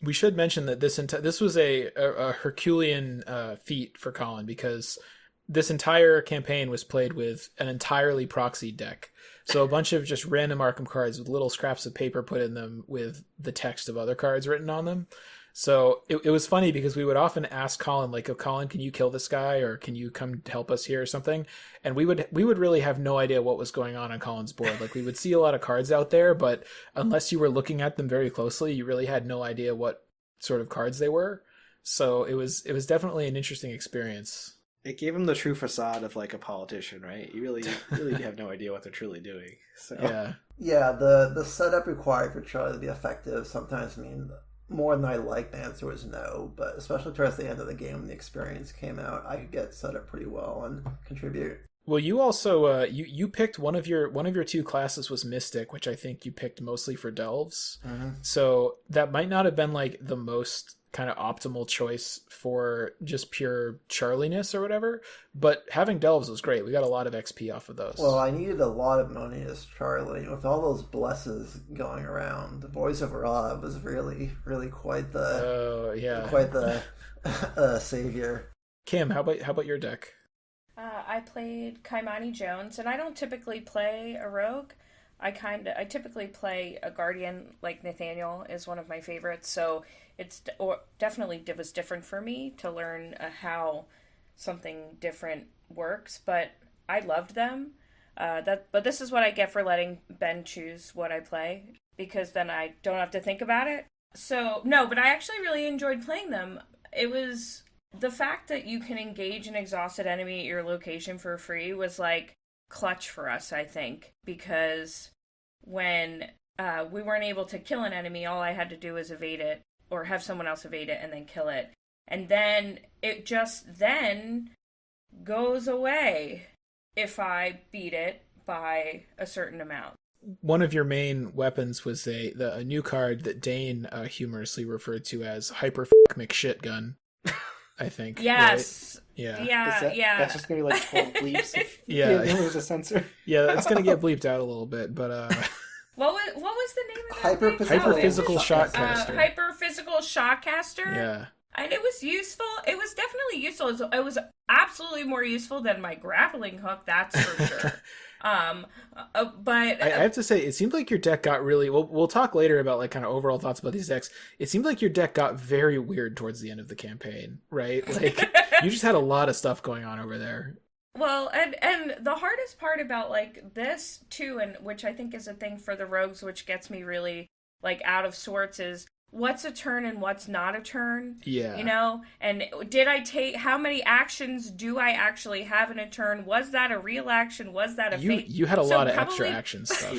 Speaker 3: We should mention that this was a Herculean feat for Colin, because this entire campaign was played with an entirely proxied deck. So a bunch of just random Arkham cards with little scraps of paper put in them with the text of other cards written on them. So it was funny because we would often ask Colin, like, oh, Colin, can you kill this guy, or can you come help us here or something? And we would really have no idea what was going on Colin's board. Like, we would see a lot of cards out there, but unless you were looking at them very closely, you really had no idea what sort of cards they were. So it was definitely an interesting experience.
Speaker 4: It gave him the true facade of like a politician, right? You really have no idea what they're truly doing. So
Speaker 6: yeah. The setup required for Charlie to be effective sometimes mean more than I like. The answer was no, but especially towards the end of the game when the experience came out, I could get set up pretty well and contribute.
Speaker 3: Well, you also you picked one of your two classes was Mystic, which I think you picked mostly for delves.
Speaker 6: Mm-hmm.
Speaker 3: So that might not have been like the most kind of optimal choice for just pure Charliness or whatever, but having delves was great. We got a lot of XP off of those.
Speaker 6: Well, I needed a lot of money as Charlie. With all those blesses going around, the voice of Rob was really quite the savior.
Speaker 3: Kym, how about your deck?
Speaker 5: I played Kaimani Jones, and I don't typically play a rogue. I typically play a guardian. Like Nathaniel is one of my favorites, so definitely was different for me to learn how something different works. But I loved them. But this is what I get for letting Ben choose what I play, because then I don't have to think about it. So no, but I actually really enjoyed playing them. It was the fact that you can engage an exhausted enemy at your location for free was like clutch for us, I think, because when we weren't able to kill an enemy, all I had to do was evade it or have someone else evade it and then kill it. And then it just then goes away if I beat it by a certain amount.
Speaker 3: One of your main weapons was a new card that Dane humorously referred to as Hyper McShit Gun, I think.
Speaker 5: Yes.
Speaker 3: Right?
Speaker 5: Yeah.
Speaker 4: That's just gonna be like 12 bleeps.
Speaker 3: Yeah.
Speaker 4: There's a censor.
Speaker 3: Yeah, it's gonna get bleeped out a little bit, but
Speaker 5: What was the name of that
Speaker 6: Hyper
Speaker 3: physical shotcaster.
Speaker 5: Hyper physical shotcaster.
Speaker 3: Yeah.
Speaker 5: And it was useful. It was definitely useful. It was absolutely more useful than my grappling hook, that's for sure. But
Speaker 3: I have to say, it seemed like your deck got really. We'll talk later about like kind of overall thoughts about these decks. It seemed like your deck got very weird towards the end of the campaign, right? Like you just had a lot of stuff going on over there.
Speaker 5: Well, and the hardest part about like this too, and which I think is a thing for the rogues, which gets me really like out of sorts, is what's a turn and what's not a turn.
Speaker 6: Yeah.
Speaker 5: And did I take, how many actions do I actually have in a turn? Was that a real action? Was that a fake?
Speaker 3: You had a lot of extra action stuff.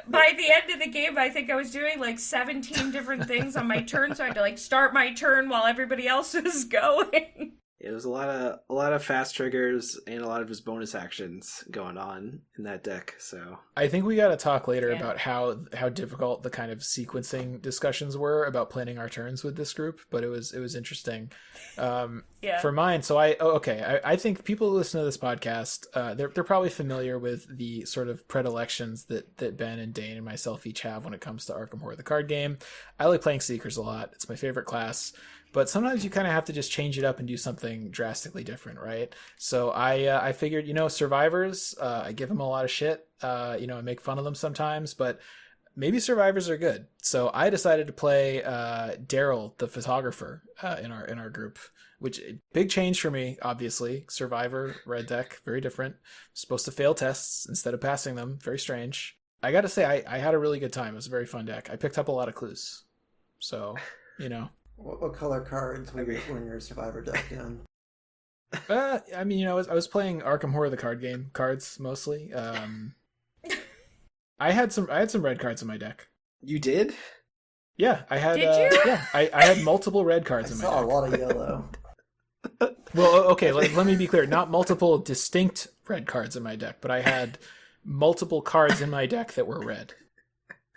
Speaker 5: By the end of the game, I think I was doing like 17 different things on my turn, so I had to like start my turn while everybody else was going.
Speaker 4: It was a lot of fast triggers and a lot of his bonus actions going on in that deck. So
Speaker 3: I think we got to talk later about how difficult the kind of sequencing discussions were about planning our turns with this group, but it was interesting. For mine, so I think people who listen to this podcast, they're probably familiar with the sort of predilections that Ben and Dane and myself each have when it comes to Arkham Horror, the card game. I like playing Seekers a lot. It's my favorite class. But sometimes you kind of have to just change it up and do something drastically different, right? So I figured, survivors, I give them a lot of shit. I make fun of them sometimes, but maybe survivors are good. So I decided to play Daryl, the photographer, in our group, which big change for me, obviously. Survivor, red deck, very different. Supposed to fail tests instead of passing them. Very strange. I got to say, I had a really good time. It was a very fun deck. I picked up a lot of clues. So,
Speaker 6: What color cards were in your Survivor deck then?
Speaker 3: I mean, I was playing Arkham Horror the card game cards mostly. I had some red cards in my deck.
Speaker 4: You did?
Speaker 3: Yeah, I had.
Speaker 5: Did you?
Speaker 3: Yeah, I had multiple red cards in my deck.
Speaker 6: I saw a lot of yellow.
Speaker 3: Well, okay, let me be clear. Not multiple distinct red cards in my deck, but I had multiple cards in my deck that were red.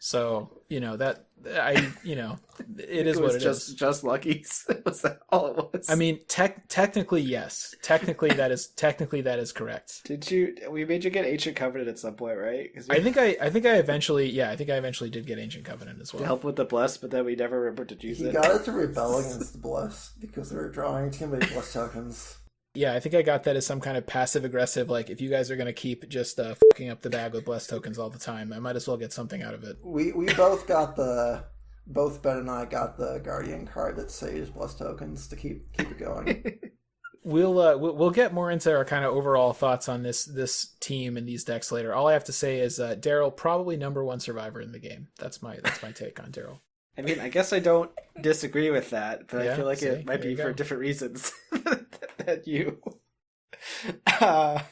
Speaker 3: So, that it is what it is.
Speaker 4: Just luckies. Was that all it was?
Speaker 3: I mean, technically, yes. Technically, that is correct.
Speaker 4: We made you get Ancient Covenant at some point, right?
Speaker 3: I think I eventually did get Ancient Covenant as well.
Speaker 4: To help with the Bless, but then we never remembered to use it.
Speaker 6: He got it to rebel against the Bless because they were drawing too many Bless tokens.
Speaker 3: Yeah, I think I got that as some kind of passive-aggressive, like, if you guys are going to keep just fucking up the bag with Bless tokens all the time, I might as well get something out of it.
Speaker 6: We both got both Ben and I got the Guardian card that saves Bless tokens to keep it going.
Speaker 3: We'll get more into our kind of overall thoughts on this team and these decks later. All I have to say is Daryl, probably #1 survivor in the game. That's my take on Daryl.
Speaker 4: I mean, I guess I don't disagree with that, but I feel like it might be for
Speaker 3: go.
Speaker 4: different reasons than you.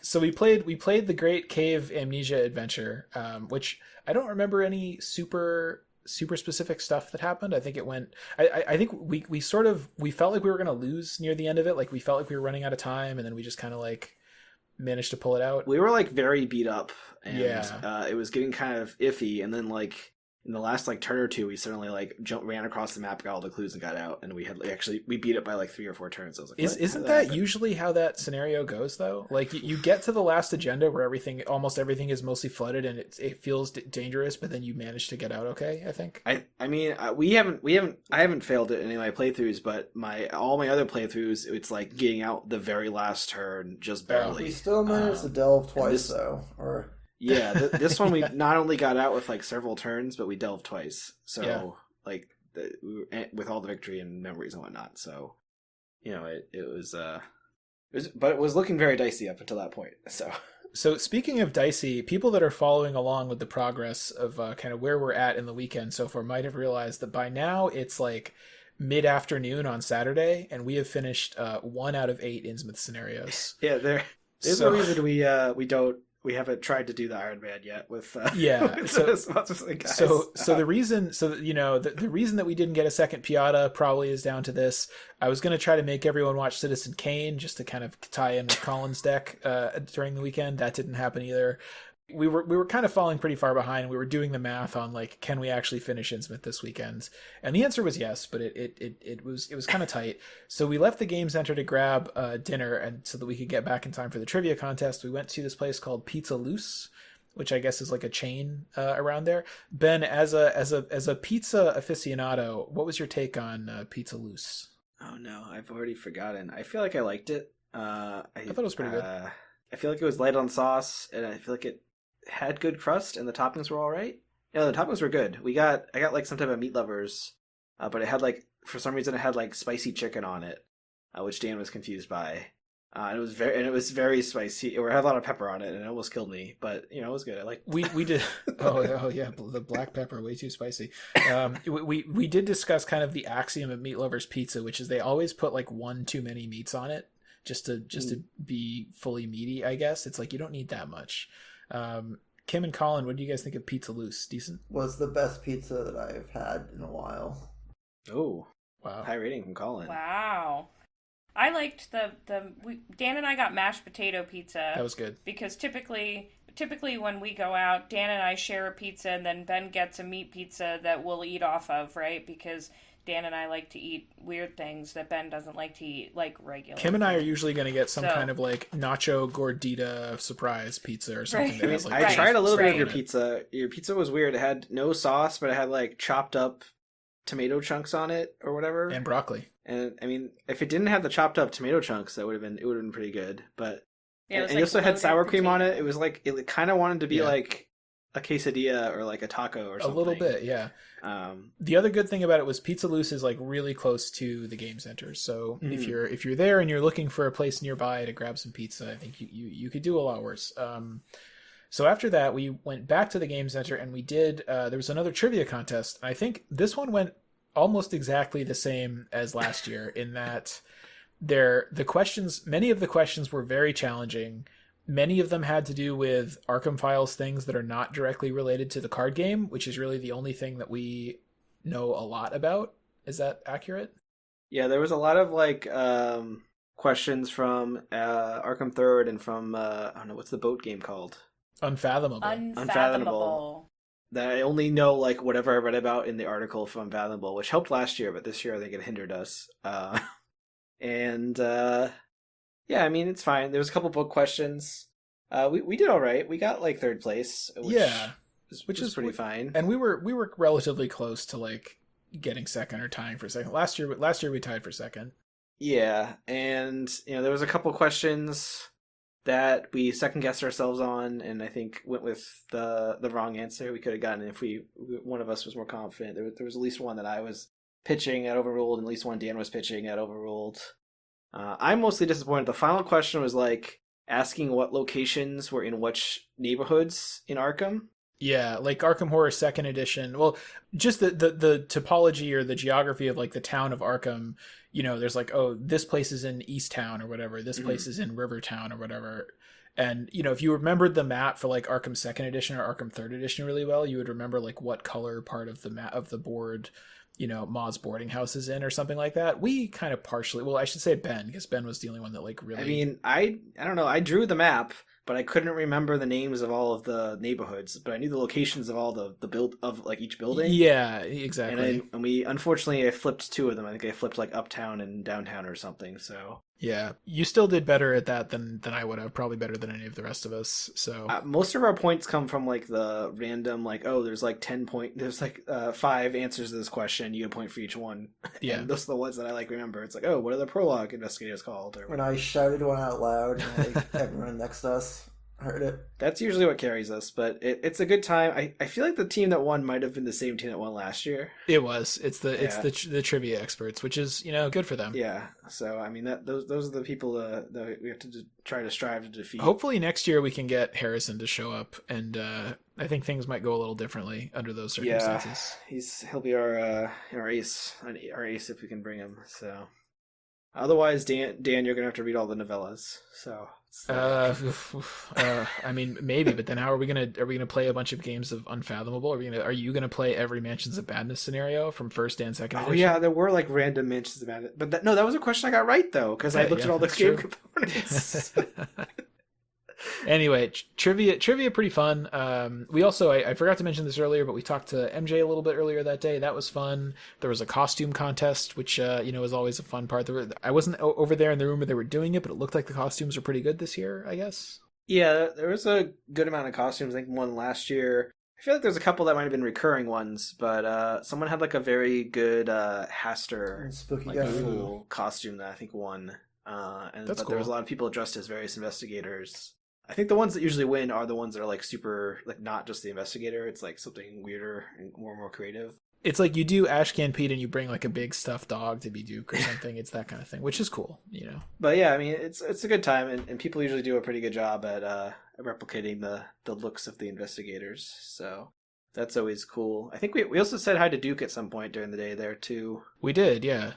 Speaker 3: So we played the Great Cave Amnesia Adventure, which I don't remember any super specific stuff that happened. I think it went. I think we felt like we were gonna lose near the end of it. Like we felt like we were running out of time, and then we just kind of like managed to pull it out.
Speaker 4: We were like very beat up, and
Speaker 3: Yeah.
Speaker 4: It was getting kind of iffy, and then like. In the last like turn or two, we suddenly like ran across the map, got all the clues, and got out. And we had we beat it by like 3 or 4 turns. I was like,
Speaker 3: isn't that usually how that scenario goes though? Like you get to the last agenda where almost everything is mostly flooded and it feels dangerous, but then you manage to get out okay. I think.
Speaker 4: I mean, I haven't failed it in any of my playthroughs, but all my other playthroughs, it's like getting out the very last turn just barely.
Speaker 6: We still managed to delve twice though, or.
Speaker 4: Yeah, this one we not only got out with like several turns, but we delved twice. So like with all the victory and memories and whatnot. So it was but it was looking very dicey up until that point. So
Speaker 3: speaking of dicey, people that are following along with the progress of kind of where we're at in the weekend so far might have realized that by now it's like mid-afternoon on Saturday, and we have finished 1 out of 8 Innsmouth scenarios.
Speaker 4: Yeah, there's no reason we haven't tried to do the Iron Man yet with
Speaker 3: So the reason the reason that we didn't get a second Piata probably is down to this. I was going to try to make everyone watch Citizen Kane just to kind of tie in with Colin's deck during the weekend. That didn't happen either. We were kind of falling pretty far behind. We were doing the math on like, can we actually finish Innsmouth this weekend? And the answer was yes, but it was kind of tight. So we left the game center to grab dinner, and so that we could get back in time for the trivia contest. We went to this place called Pizza Loose, which I guess is like a chain around there. Ben, as a pizza aficionado, what was your take on Pizza Loose?
Speaker 4: Oh no, I've already forgotten. I feel like I liked it. I
Speaker 3: thought it was pretty good.
Speaker 4: I feel like it was light on sauce, and I feel like it had good crust, and the toppings were all right. Yeah, the toppings were good. I got like some type of meat lovers, but it had like, for some reason it had like spicy chicken on it, which Dan was confused by. And it was very spicy. It had a lot of pepper on it, and it almost killed me. But it was good. I like.
Speaker 3: We did. Oh yeah, the black pepper way too spicy. We did discuss kind of the axiom of Meat Lovers Pizza, which is they always put like 1 too many meats on it just to be fully meaty. I guess it's like you don't need that much. Kim and Colin, what do you guys think of Pizza Loose? Decent?
Speaker 6: Was the best pizza that I've had in a while.
Speaker 4: Oh,
Speaker 3: wow!
Speaker 4: High rating from Colin.
Speaker 5: Wow. I liked Dan and I got mashed potato pizza.
Speaker 3: That was good.
Speaker 5: Because typically when we go out, Dan and I share a pizza, and then Ben gets a meat pizza that we'll eat off of, right? Because Dan and I like to eat weird things that Ben doesn't like to eat, like regular.
Speaker 3: Kim and I are usually going to get some kind of like nacho gordita surprise pizza or something.
Speaker 5: Right.
Speaker 4: I tried a little bit of your pizza. Your pizza was weird. It had no sauce, but it had like chopped up tomato chunks on it or whatever,
Speaker 3: and broccoli.
Speaker 4: And I mean, if it didn't have the chopped up tomato chunks, it would have been pretty good. But
Speaker 5: yeah,
Speaker 4: and it also had sour cream on it. It was like it kind of wanted to be like a quesadilla or like a taco or something.
Speaker 3: A little bit, yeah. The other good thing about it was Pizza Loose is like really close to the game center. So if you're there and you're looking for a place nearby to grab some pizza, I think you could do a lot worse. So after that, we went back to the game center and we did. There was another trivia contest. I think this one went almost exactly the same as last year in that many of the questions were very challenging. Many of them had to do with Arkham Files things that are not directly related to the card game, which is really the only thing that we know a lot about. Is that accurate?
Speaker 4: Yeah, there was a lot of like questions from Arkham Third and from I don't know, what's the boat game called?
Speaker 3: Unfathomable.
Speaker 5: Unfathomable.
Speaker 4: That I only know like whatever I read about in the article from Unfathomable, which helped last year, but this year I think it hindered us. Yeah, I mean it's fine. There was a couple book questions. We did all right. We got like third place, which is pretty fine.
Speaker 3: And we were relatively close to like getting second or tying for second. Last year we tied for second.
Speaker 4: Yeah, and there was a couple questions that we second guessed ourselves on, and I think went with the wrong answer we could have gotten if one of us was more confident. There was at least one that I was pitching at overruled, and at least one Dan was pitching at overruled. I'm mostly disappointed. The final question was like asking what locations were in which neighborhoods in Arkham.
Speaker 3: Yeah, like Arkham Horror 2nd Edition. Well, just the topology or the geography of like the town of Arkham, there's like, oh, this place is in East Town or whatever. This place is in Rivertown or whatever. And, if you remembered the map for like Arkham 2nd Edition or Arkham 3rd Edition really well, you would remember like what color part of the map of the board, Ma's boarding house is in or something like that. We kind of partially, well, I should say Ben, because Ben was the only one that like really...
Speaker 4: I mean, I don't know. I drew the map, but I couldn't remember the names of all of the neighborhoods, but I knew the locations of all the build of like each building.
Speaker 3: Yeah, exactly.
Speaker 4: And we unfortunately I flipped two of them. I think I flipped like uptown and downtown or something. So
Speaker 3: yeah, you still did better at that than I would have. Probably better than any of the rest of us. So
Speaker 4: most of our points come from like the random like, oh, there's like 10 there's like 5 answers to this question. You get a point for each one.
Speaker 3: Yeah,
Speaker 4: and those are the ones that I like remember. It's like, oh, what are the prologue investigators called? Or
Speaker 6: when I shouted one out loud, and like everyone next to us heard it.
Speaker 4: That's usually what carries us, but it's a good time. I feel like the team that won might have been the same team that won last year.
Speaker 3: It was. It's the trivia experts, which is good for them.
Speaker 4: Yeah. So I mean those are the people that we have to try to strive to defeat.
Speaker 3: Hopefully next year we can get Harrison to show up, and I think things might go a little differently under those circumstances.
Speaker 4: Yeah, he'll be our ace if we can bring him. So otherwise, Dan, you're gonna have to read all the novellas. So.
Speaker 3: I mean, maybe, but then how are we gonna play a bunch of games of Unfathomable? Are you gonna play every Mansions of Madness scenario from first and second edition?
Speaker 4: Oh yeah, there were like random Mansions of Madness, but that was a question I got right though because I looked at all the game components.
Speaker 3: Anyway, trivia pretty fun. We also I forgot to mention this earlier, but we talked to MJ a little bit earlier that day. That was fun. There was a costume contest, which is always a fun part. I wasn't over there in the room where they were doing it, but it looked like the costumes were pretty good this year, I guess.
Speaker 4: Yeah, there was a good amount of costumes. I think one last year. I feel like there's a couple that might have been recurring ones, but someone had like a very good Haster full costume that I think won. But cool. There was a lot of people dressed as various investigators. I think the ones that usually win are the ones that are like super, like not just the investigator. It's like something weirder and more creative.
Speaker 3: It's like you do Ashcan Pete and you bring like a big stuffed dog to be Duke or something. It's that kind of thing, which is cool, But yeah, I mean, it's a good time, and people usually do a pretty good job at replicating the looks of the investigators. So that's always cool. I think we also said hi to Duke at some point during the day there too. We did, yeah.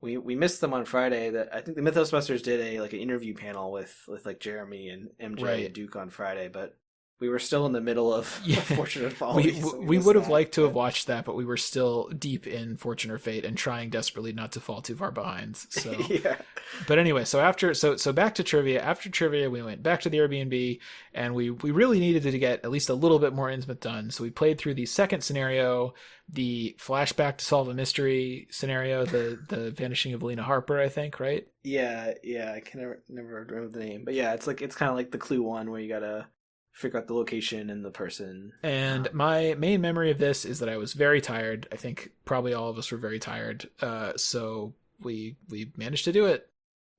Speaker 4: We missed them on Friday. That I think the Mythosbusters did an interview panel with like Jeremy and MJ and Duke on Friday, but we were still in the middle of Fortune and Folly.
Speaker 3: We would have liked to have watched that, but we were still deep in Fortune or Fate and trying desperately not to fall too far behind. So
Speaker 4: yeah.
Speaker 3: But anyway, so back to trivia. After trivia, we went back to the Airbnb, and we really needed to get at least a little bit more Innsmouth done. So we played through the second scenario, the flashback to solve a mystery scenario, the vanishing of Lena Harper, I think, right?
Speaker 4: Yeah, I can never remember the name, but yeah, it's kind of like the Clue one where you gotta figure out the location and the person. And
Speaker 3: my main memory of this is that I was very tired. I think probably all of us were very tired. So we managed to do it.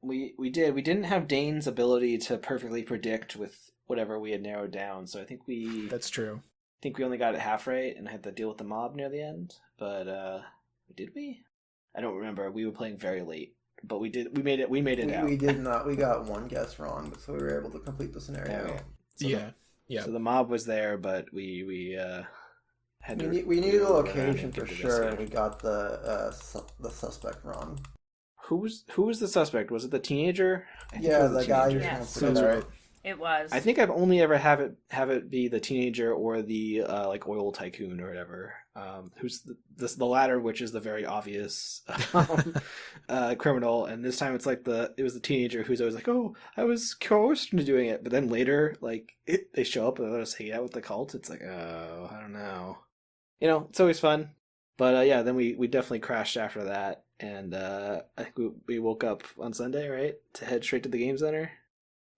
Speaker 4: We did. We didn't have Dane's ability to perfectly predict with whatever we had narrowed down. So I think
Speaker 3: That's true.
Speaker 4: I think we only got it half right and had to deal with the mob near the end. But did we? I don't remember. We were playing very late. But we did. We made it out.
Speaker 6: We did not. We got one guess wrong, so we were able to complete the scenario.
Speaker 4: So
Speaker 3: yeah. Yeah.
Speaker 4: So the mob was there, but we had to.
Speaker 6: We needed a location
Speaker 4: and
Speaker 6: for
Speaker 4: get
Speaker 6: sure,
Speaker 4: this
Speaker 6: and we got the suspect wrong.
Speaker 4: Who was the suspect? Was it the teenager? I think it
Speaker 6: Yeah,
Speaker 4: was
Speaker 6: the guy who
Speaker 5: Yes.
Speaker 3: That's right.
Speaker 5: It was.
Speaker 4: I think I've only ever have it be the teenager or the like oil tycoon or whatever. Who's the latter, which is the very obvious criminal, and this time it's like it was the teenager who's always like, oh, I was coerced into doing it, but then later like they show up and they're just hanging out with the cult. It's like, oh, I don't know, it's always fun, but yeah, then we definitely crashed after that, and I think we woke up on Sunday, right, to head straight to the game center.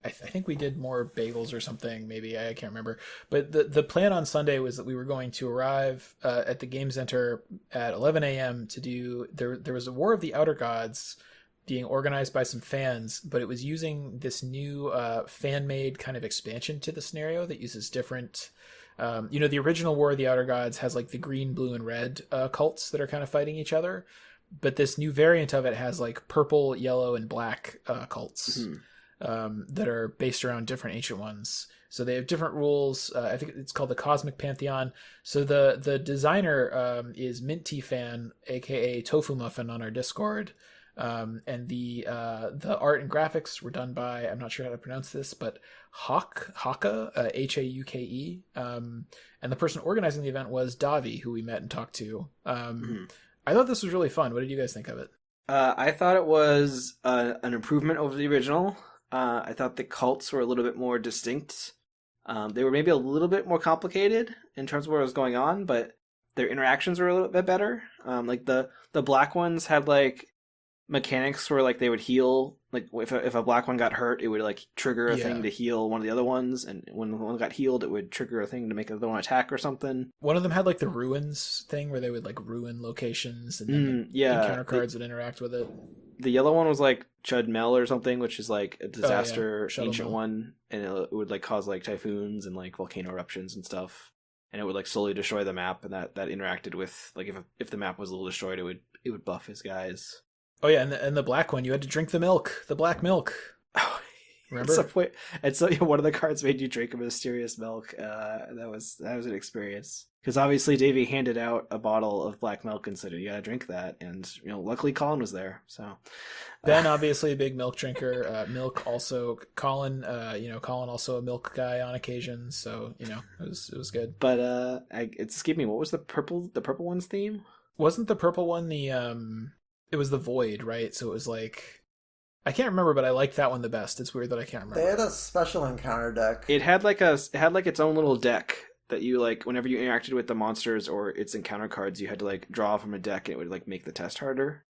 Speaker 3: I think we did more bagels or something. Maybe I can't remember. But the plan on Sunday was that we were going to arrive at the game center at 11 a.m. to do. There was a War of the Outer Gods being organized by some fans, but it was using this new fan-made kind of expansion to the scenario that uses different. The original War of the Outer Gods has like the green, blue, and red cults that are kind of fighting each other, but this new variant of it has like purple, yellow, and black cults. Mm-hmm. That are based around different ancient ones. So they have different rules. I think it's called the Cosmic Pantheon. So the designer is Mint Tea Fan, aka Tofu Muffin, on our Discord. And the art and graphics were done by, I'm not sure how to pronounce this, but Hauke, Hauke. And the person organizing the event was Davi, who we met and talked to. I thought this was really fun. What did you guys think of it?
Speaker 4: I thought it was an improvement over the original. I thought the cults were a little bit more distinct. They were maybe a little bit more complicated in terms of what was going on, but their interactions were a little bit better. Like the black ones had like mechanics where like they would heal. Like if a black one got hurt, it would like trigger a thing to heal one of the other ones, and when one got healed, it would trigger a thing to make the other one attack or something.
Speaker 3: One of them had like the ruins thing where they would like ruin locations, and then encounter cards would interact with it.
Speaker 4: The yellow one was like Chud Mel or something, which is like a disaster ancient
Speaker 3: Mel.
Speaker 4: one, and it would like cause like typhoons and like volcano eruptions and stuff, and it would like slowly destroy the map, and that interacted with like if the map was a little destroyed, it would buff his guys.
Speaker 3: Oh yeah, and the black one, you had to drink the milk, the black milk.
Speaker 4: Oh,
Speaker 3: remember?
Speaker 4: And so one of the cards made you drink a mysterious milk. That was an experience. Because obviously Davey handed out a bottle of black milk and said, "You gotta drink that." And luckily Colin was there. So
Speaker 3: Ben, obviously a big milk drinker. Milk also. Colin, Colin also a milk guy on occasion. So it was good.
Speaker 4: But it escaped me. What was the purple one's theme?
Speaker 3: Wasn't the purple one the It was the void, right? So it was like, I can't remember, but I liked that one the best. It's weird that I can't remember.
Speaker 6: They had a special encounter deck.
Speaker 4: It had like its own little deck that you like whenever you interacted with the monsters or its encounter cards, you had to like draw from a deck and it would like make the test harder.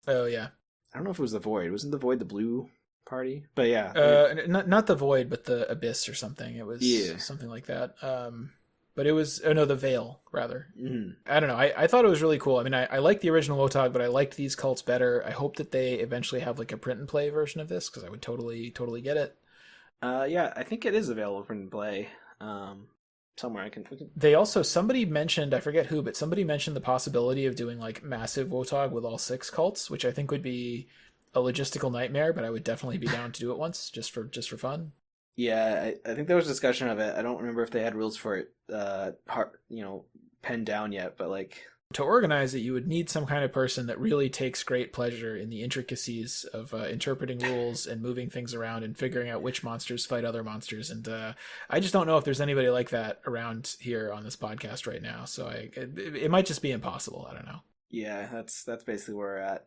Speaker 3: Oh yeah.
Speaker 4: I don't know if it was the void. Wasn't the void the blue party? But yeah.
Speaker 3: Not the void, but the abyss or something. It was something like that. But it was the veil rather. Mm-hmm. I don't know. I thought it was really cool. I mean, I liked the original WOTOG, but I liked these cults better. I hope that they eventually have like a print and play version of this because I would totally get it.
Speaker 4: Yeah, I think it is available for print and play. Somewhere
Speaker 3: They also, somebody mentioned, I forget who, but somebody mentioned the possibility of doing like massive WOTOG with all 6 cults, which I think would be a logistical nightmare, but I would definitely be down to do it once just for fun.
Speaker 4: Yeah, I think there was discussion of it. I don't remember if they had rules for it penned down yet, but like
Speaker 3: to organize it, you would need some kind of person that really takes great pleasure in the intricacies of interpreting rules and moving things around and figuring out which monsters fight other monsters. And I just don't know if there's anybody like that around here on this podcast right now. So it might just be impossible. I don't know.
Speaker 4: Yeah, that's basically where we're at.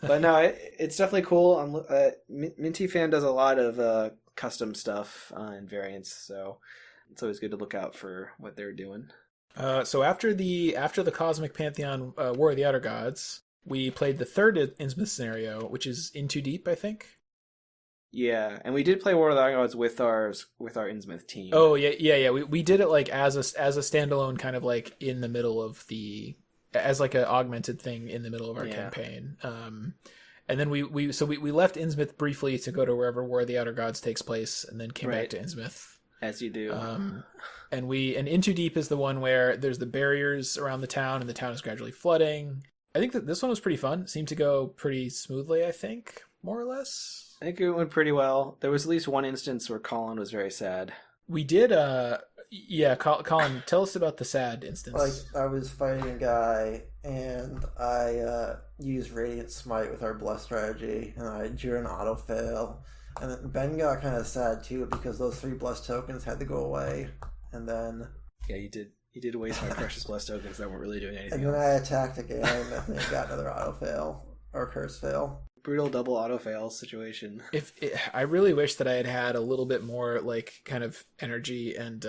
Speaker 4: But no, it's definitely cool. Minty Fan does a lot of custom stuff and variants, so it's always good to look out for what they're doing.
Speaker 3: So after the Cosmic Pantheon War of the Outer Gods, we played the third Innsmouth scenario, which is In Too Deep, I think.
Speaker 4: Yeah, and we did play War of the Outer Gods with our Innsmouth team.
Speaker 3: Oh yeah. We did it like as a standalone, kind of like in the middle of as like an augmented thing in the middle of our campaign. And then we left Innsmouth briefly to go to wherever War of the Outer Gods takes place, and then came back to Innsmouth.
Speaker 4: As you do.
Speaker 3: And In Too Deep is the one where there's the barriers around the town and the town is gradually flooding. I think that this one was pretty fun. It seemed to go pretty smoothly, I think, more or less.
Speaker 4: I think it went pretty well. There was at least one instance where Colin was very sad.
Speaker 3: We did. Yeah, Colin, tell us about the sad instance.
Speaker 6: Like, I was fighting a guy, and I used Radiant Smite with our Bless strategy, and I drew an auto fail. And then Ben got kind of sad too because those 3 Bless tokens had to go away. And then
Speaker 4: Yeah, you did waste my precious Bless tokens that weren't really doing anything.
Speaker 6: And then I attacked again, and then I got another auto fail or curse fail.
Speaker 4: Brutal double auto fail situation.
Speaker 3: I really wish that I had had a little bit more like kind of energy and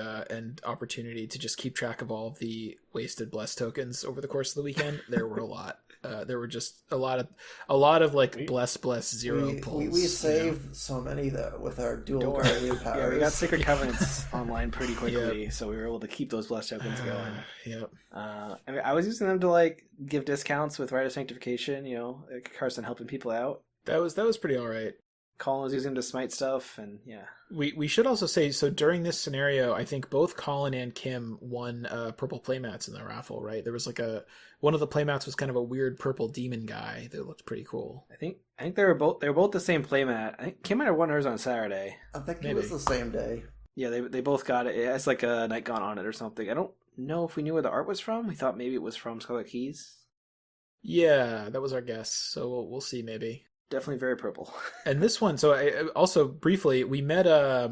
Speaker 3: opportunity to just keep track of all of the wasted bless tokens over the course of the weekend. There were a lot. There were just a lot of like bless zero pulls.
Speaker 6: We saved so many though with our dual guardian powers.
Speaker 4: Yeah, we got Sacred Covenants online pretty quickly, so we were able to keep those bless tokens going.
Speaker 3: Yep.
Speaker 4: I mean, I was using them to like give discounts with Rite of Sanctification. You know, like Carson helping people out.
Speaker 3: That was pretty all right.
Speaker 4: Colin was using them to smite stuff, and yeah.
Speaker 3: We should also say, so during this scenario, I think both Colin and Kym won purple playmats in the raffle, right? There was like one of the playmats was kind of a weird purple demon guy that looked pretty cool.
Speaker 4: I think they were both the same playmat. I think Kym might have won hers on Saturday.
Speaker 6: I think
Speaker 3: Maybe.
Speaker 6: it was the same day.
Speaker 4: Yeah, they both got it. It has like a Night Gone on it or something. I don't know if we knew where the art was from. We thought maybe it was from Scarlet Keys.
Speaker 3: Yeah, that was our guess. So we'll see maybe.
Speaker 4: Definitely very purple.
Speaker 3: And this one, so I also briefly, we met, I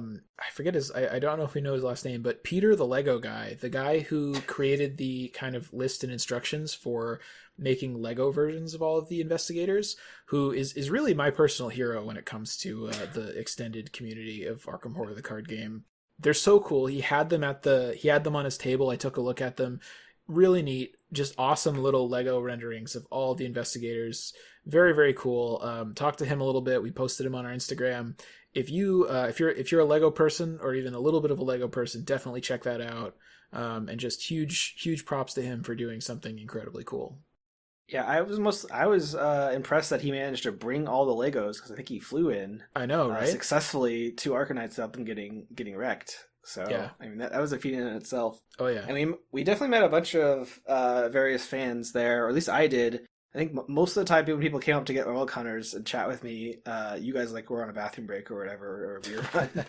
Speaker 3: forget I don't know if we know his last name, but Peter the Lego guy, the guy who created the kind of list and instructions for making Lego versions of all of the investigators, who is really my personal hero when it comes to the extended community of Arkham Horror, the card game. They're so cool. He had them on his table. I took a look at them. Really neat, just awesome little Lego renderings of all the investigators. Very, very cool. Talked to him a little bit. We posted him on our Instagram. If you're a Lego person or even a little bit of a Lego person, definitely check that out. And just huge props to him for doing something incredibly cool.
Speaker 4: Yeah, I was impressed that he managed to bring all the Legos, because I think he flew in.
Speaker 3: I know, right?
Speaker 4: Successfully to Arkham Nights without them getting wrecked. So
Speaker 3: yeah.
Speaker 4: I mean that was a feat in itself.
Speaker 3: Oh yeah.
Speaker 4: I mean, we definitely met a bunch of various fans there, or at least I did. I think most of the time when people came up to get oil hunters and chat with me, you guys like were on a bathroom break or whatever, or a beer run.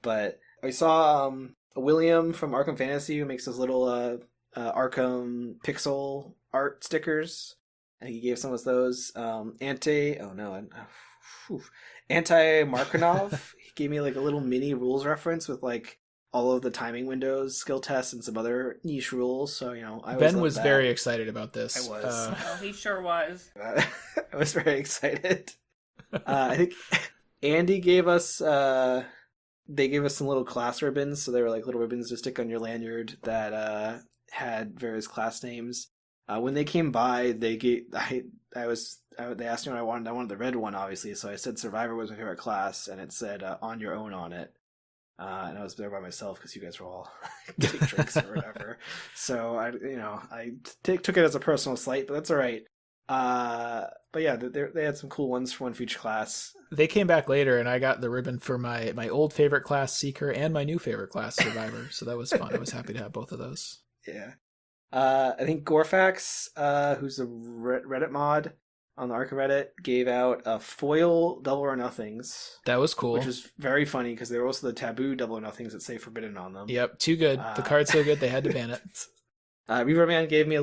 Speaker 4: But we saw William from Arkham Fantasy, who makes those little Arkham pixel art stickers. I think he gave some of those. Anti-Markinov. He gave me like a little mini rules reference with like all of the timing windows, skill tests, and some other niche rules. So, you know,
Speaker 3: Ben was very excited about this.
Speaker 4: I was.
Speaker 5: Oh, he sure was.
Speaker 4: I was very excited. I think Andy gave us, they gave us some little class ribbons. So they were like little ribbons to stick on your lanyard that had various class names. When they came by, they asked me what I wanted. I wanted the red one, obviously. So I said Survivor was my favorite class, and it said On Your Own on it. And I was there by myself because you guys were all getting drinks or whatever. So I took it as a personal slight, but that's all right. But yeah, they had some cool ones for one for each class.
Speaker 3: They came back later, and I got the ribbon for my old favorite class, Seeker, and my new favorite class, Survivor. So that was fun. I was happy to have both of those.
Speaker 4: Yeah. I think Gorfax, who's a Reddit mod on the Arkham Reddit, gave out a foil Double or Nothings.
Speaker 3: That was cool.
Speaker 4: Which was very funny because they were also the taboo Double or Nothings that say Forbidden on them.
Speaker 3: Yep, too good. The card's so good they had to ban it.
Speaker 4: Reaver Man gave me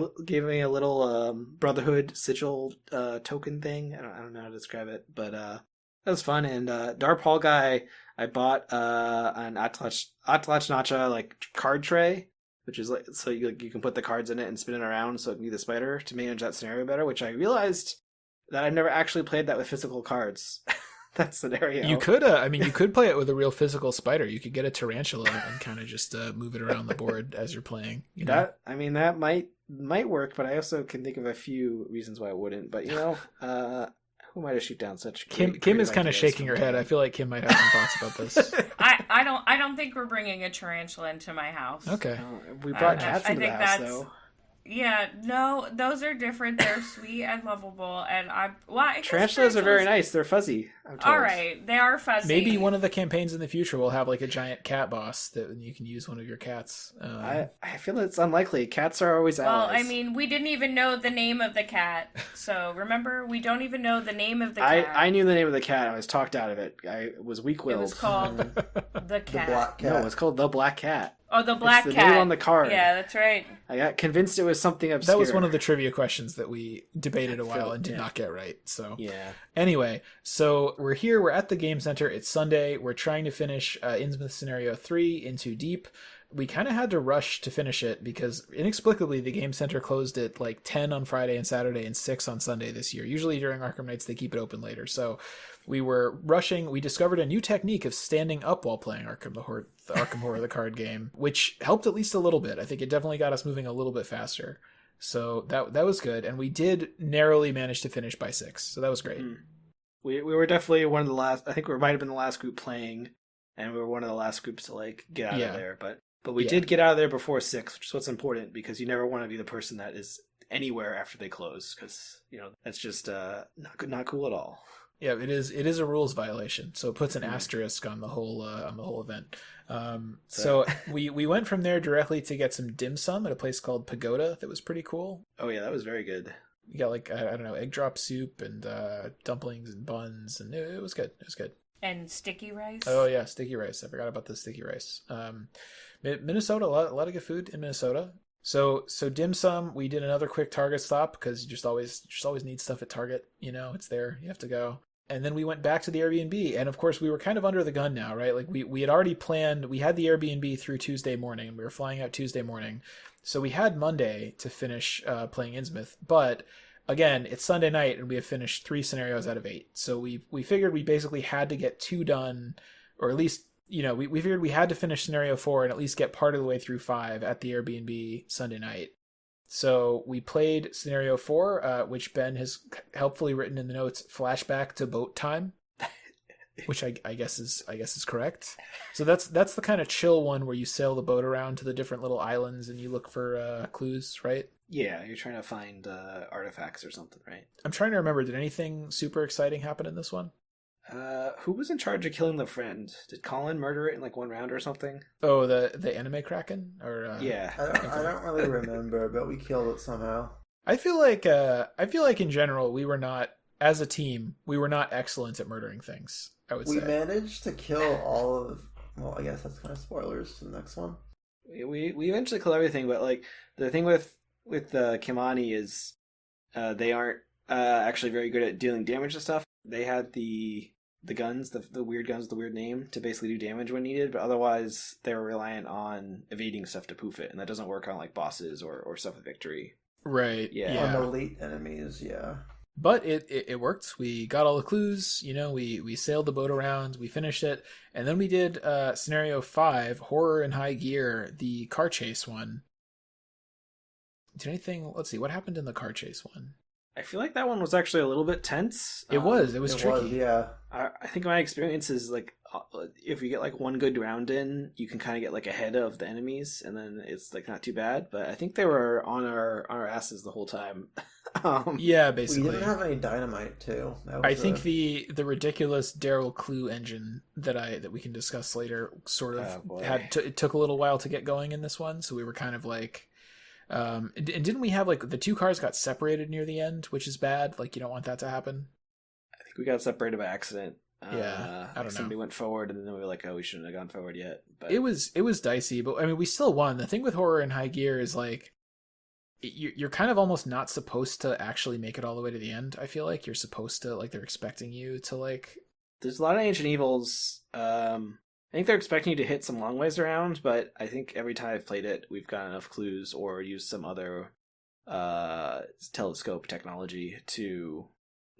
Speaker 4: a little Brotherhood sigil token thing. I don't know how to describe it, but that was fun. And Darpal guy, I bought an Atlash Nacha like card tray, which is like so you can put the cards in it and spin it around so it can be the spider to manage that scenario better. Which I realized that I've never actually played that with physical cards. That scenario.
Speaker 3: You could play it with a real physical spider. You could get a tarantula and kind of just move it around the board as you're playing. You know?
Speaker 4: That might work, but I also can think of a few reasons why it wouldn't. But who might have shoot down such?
Speaker 3: Kim is kind of shaking her head. I feel like Kim might have some thoughts about this.
Speaker 5: I don't think we're bringing a tarantula into my house.
Speaker 3: Okay.
Speaker 4: We brought cats into the house, though.
Speaker 5: Yeah, no, those are different. They're sweet and lovable, and I guess
Speaker 4: Tarantulas are very nice. They're fuzzy. I'm told.
Speaker 5: All right, they are fuzzy.
Speaker 3: Maybe one of the campaigns in the future will have like a giant cat boss that you can use one of your cats.
Speaker 4: I feel it's unlikely. Cats are always allies.
Speaker 5: Well, I mean, we didn't even know the name of the cat. So remember, we don't even know the name of the cat.
Speaker 4: I knew the name of the cat. I was talked out of it. I was weak-willed.
Speaker 5: It was called the
Speaker 6: The
Speaker 5: cat.
Speaker 6: black cat.
Speaker 4: No, it's called the Black Cat.
Speaker 5: Oh, the black
Speaker 4: it's the
Speaker 5: cat.
Speaker 4: name on the card.
Speaker 5: Yeah, that's right.
Speaker 4: I got convinced it was something obscure.
Speaker 3: That was one of the trivia questions that we debated a while and did not get right. So
Speaker 4: yeah.
Speaker 3: Anyway, so we're here. We're at the game center. It's Sunday. We're trying to finish Innsmouth Scenario 3 in Too Deep. We kind of had to rush to finish it because inexplicably the game center closed at like 10 on Friday and Saturday and 6 on Sunday this year. Usually during Arkham Nights they keep it open later. So we were rushing. We discovered a new technique of standing up while playing Arkham Horror, the card game, which helped at least a little bit. I think it definitely got us moving a little bit faster. So that was good. And we did narrowly manage to finish by 6. So that was great.
Speaker 4: We were definitely one of the last. I think we might have been the last group playing, and we were one of the last groups to like get out of there. But we did get out of there before 6, which is what's important because you never want to be the person that is anywhere after they close because that's just not cool at all.
Speaker 3: Yeah, it is a rules violation, so it puts an asterisk on the whole event. So we went from there directly to get some dim sum at a place called Pagoda that was pretty cool.
Speaker 4: Oh yeah, that was very good.
Speaker 3: You got like I don't know, egg drop soup and dumplings and buns, and it was good. It was good.
Speaker 5: And sticky rice.
Speaker 3: Oh yeah, sticky rice. I forgot about the sticky rice. Minnesota, a lot of good food in Minnesota. So dim sum. We did another quick Target stop because you just always need stuff at Target. It's there. You have to go. And then we went back to the Airbnb, and of course we were kind of under the gun now, right? Like we had already planned. We had the Airbnb through Tuesday morning. We were flying out Tuesday morning, so we had Monday to finish playing Innsmouth. But again, it's Sunday night, and we have finished 3 scenarios out of 8. So we figured we basically had to get 2 done, or at least we figured we had to finish scenario 4 and at least get part of the way through 5 at the Airbnb Sunday night. So we played scenario 4, which Ben has helpfully written in the notes, flashback to boat time, which I guess is correct. So that's the kind of chill one where you sail the boat around to the different little islands and you look for clues, right?
Speaker 4: Yeah, you're trying to find artifacts or something, right?
Speaker 3: I'm trying to remember, did anything super exciting happen in this one?
Speaker 4: Who was in charge of killing the friend? Did Colin murder it in like 1 round or something?
Speaker 3: Oh, the anime Kraken? Or
Speaker 4: yeah.
Speaker 6: I don't really remember, but we killed it somehow.
Speaker 3: I feel like in general we were not, as a team, we were not excellent at murdering things, I would say.
Speaker 6: We managed to kill all of, well, I guess that's kind of spoilers for the next one.
Speaker 4: We eventually killed everything, but like the thing with Kimani is they aren't actually very good at dealing damage to stuff. They had the guns, the weird guns with the weird name to basically do damage when needed, but otherwise they were reliant on evading stuff to poof it, and that doesn't work on like bosses or stuff with victory.
Speaker 3: Right.
Speaker 4: Yeah.
Speaker 6: On elite enemies, yeah.
Speaker 3: But it worked. We got all the clues, we sailed the boat around, we finished it, and then we did scenario 5, Horror in High Gear, the car chase one. Let's see, what happened in the car chase one?
Speaker 4: I feel like that one was actually a little bit tense.
Speaker 3: It was tricky.
Speaker 6: Yeah.
Speaker 4: I think my experience is like if you get like 1 good round in, you can kind of get like ahead of the enemies, and then it's like not too bad. But I think they were on our asses the whole time.
Speaker 3: Yeah, basically.
Speaker 6: We didn't have any dynamite too.
Speaker 3: I think the ridiculous Daryl Clue engine that we can discuss later sort of it took a little while to get going in this one, so we were kind of like. And didn't we have like the 2 cars got separated near the end, which is bad? Like you don't want that to happen.
Speaker 4: I think we got separated by accident.
Speaker 3: Yeah, I don't know.
Speaker 4: Somebody went forward, and then we were like, "Oh, we shouldn't have gone forward yet." But
Speaker 3: it was dicey, but I mean, we still won. The thing with Horror in High Gear is like you're kind of almost not supposed to actually make it all the way to the end. I feel like you're supposed to, like, they're expecting you to like.
Speaker 4: There's a lot of Ancient Evils. I think they're expecting you to hit some long ways around, but I think every time I've played it, we've got enough clues or used some other telescope technology to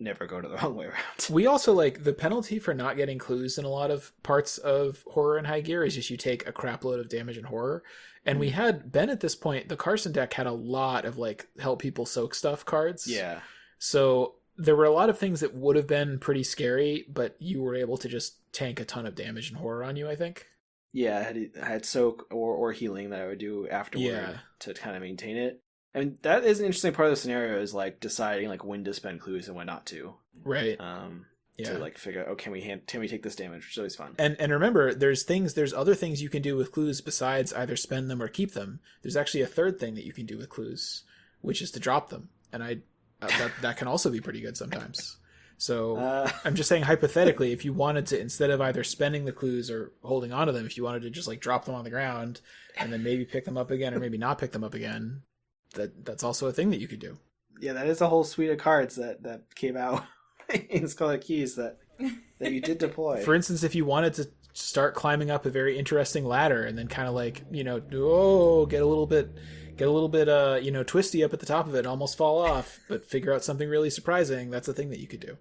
Speaker 4: never go to the wrong way around.
Speaker 3: We also, like, the penalty for not getting clues in a lot of parts of Horror in High Gear is just you take a crap load of damage in Horror. And we had, Ben at this point, the Carson deck had a lot of, like, help people soak stuff cards.
Speaker 4: Yeah.
Speaker 3: So there were a lot of things that would have been pretty scary, but you were able to just tank a ton of damage and Horror on you, I think.
Speaker 4: Yeah, I had soak or healing that I would do afterward to kind of maintain it. And that is an interesting part of the scenario, is like deciding like when to spend clues and when not to.
Speaker 3: Right.
Speaker 4: To like figure out, can we take this damage, which is always fun.
Speaker 3: And remember, there's other things you can do with clues besides either spend them or keep them. There's actually a third thing that you can do with clues, which is to drop them. And that can also be pretty good sometimes. So I'm just saying, hypothetically, if you wanted to, instead of either spending the clues or holding on to them, if you wanted to just like drop them on the ground and then maybe pick them up again or maybe not pick them up again, that's also a thing that you could do.
Speaker 4: Yeah, that is a whole suite of cards that came out in Scarlet Keys that you did deploy.
Speaker 3: For instance, if you wanted to start climbing up a very interesting ladder and then kind of like, get a little bit twisty up at the top of it and almost fall off, but figure out something really surprising, that's a thing that you could do.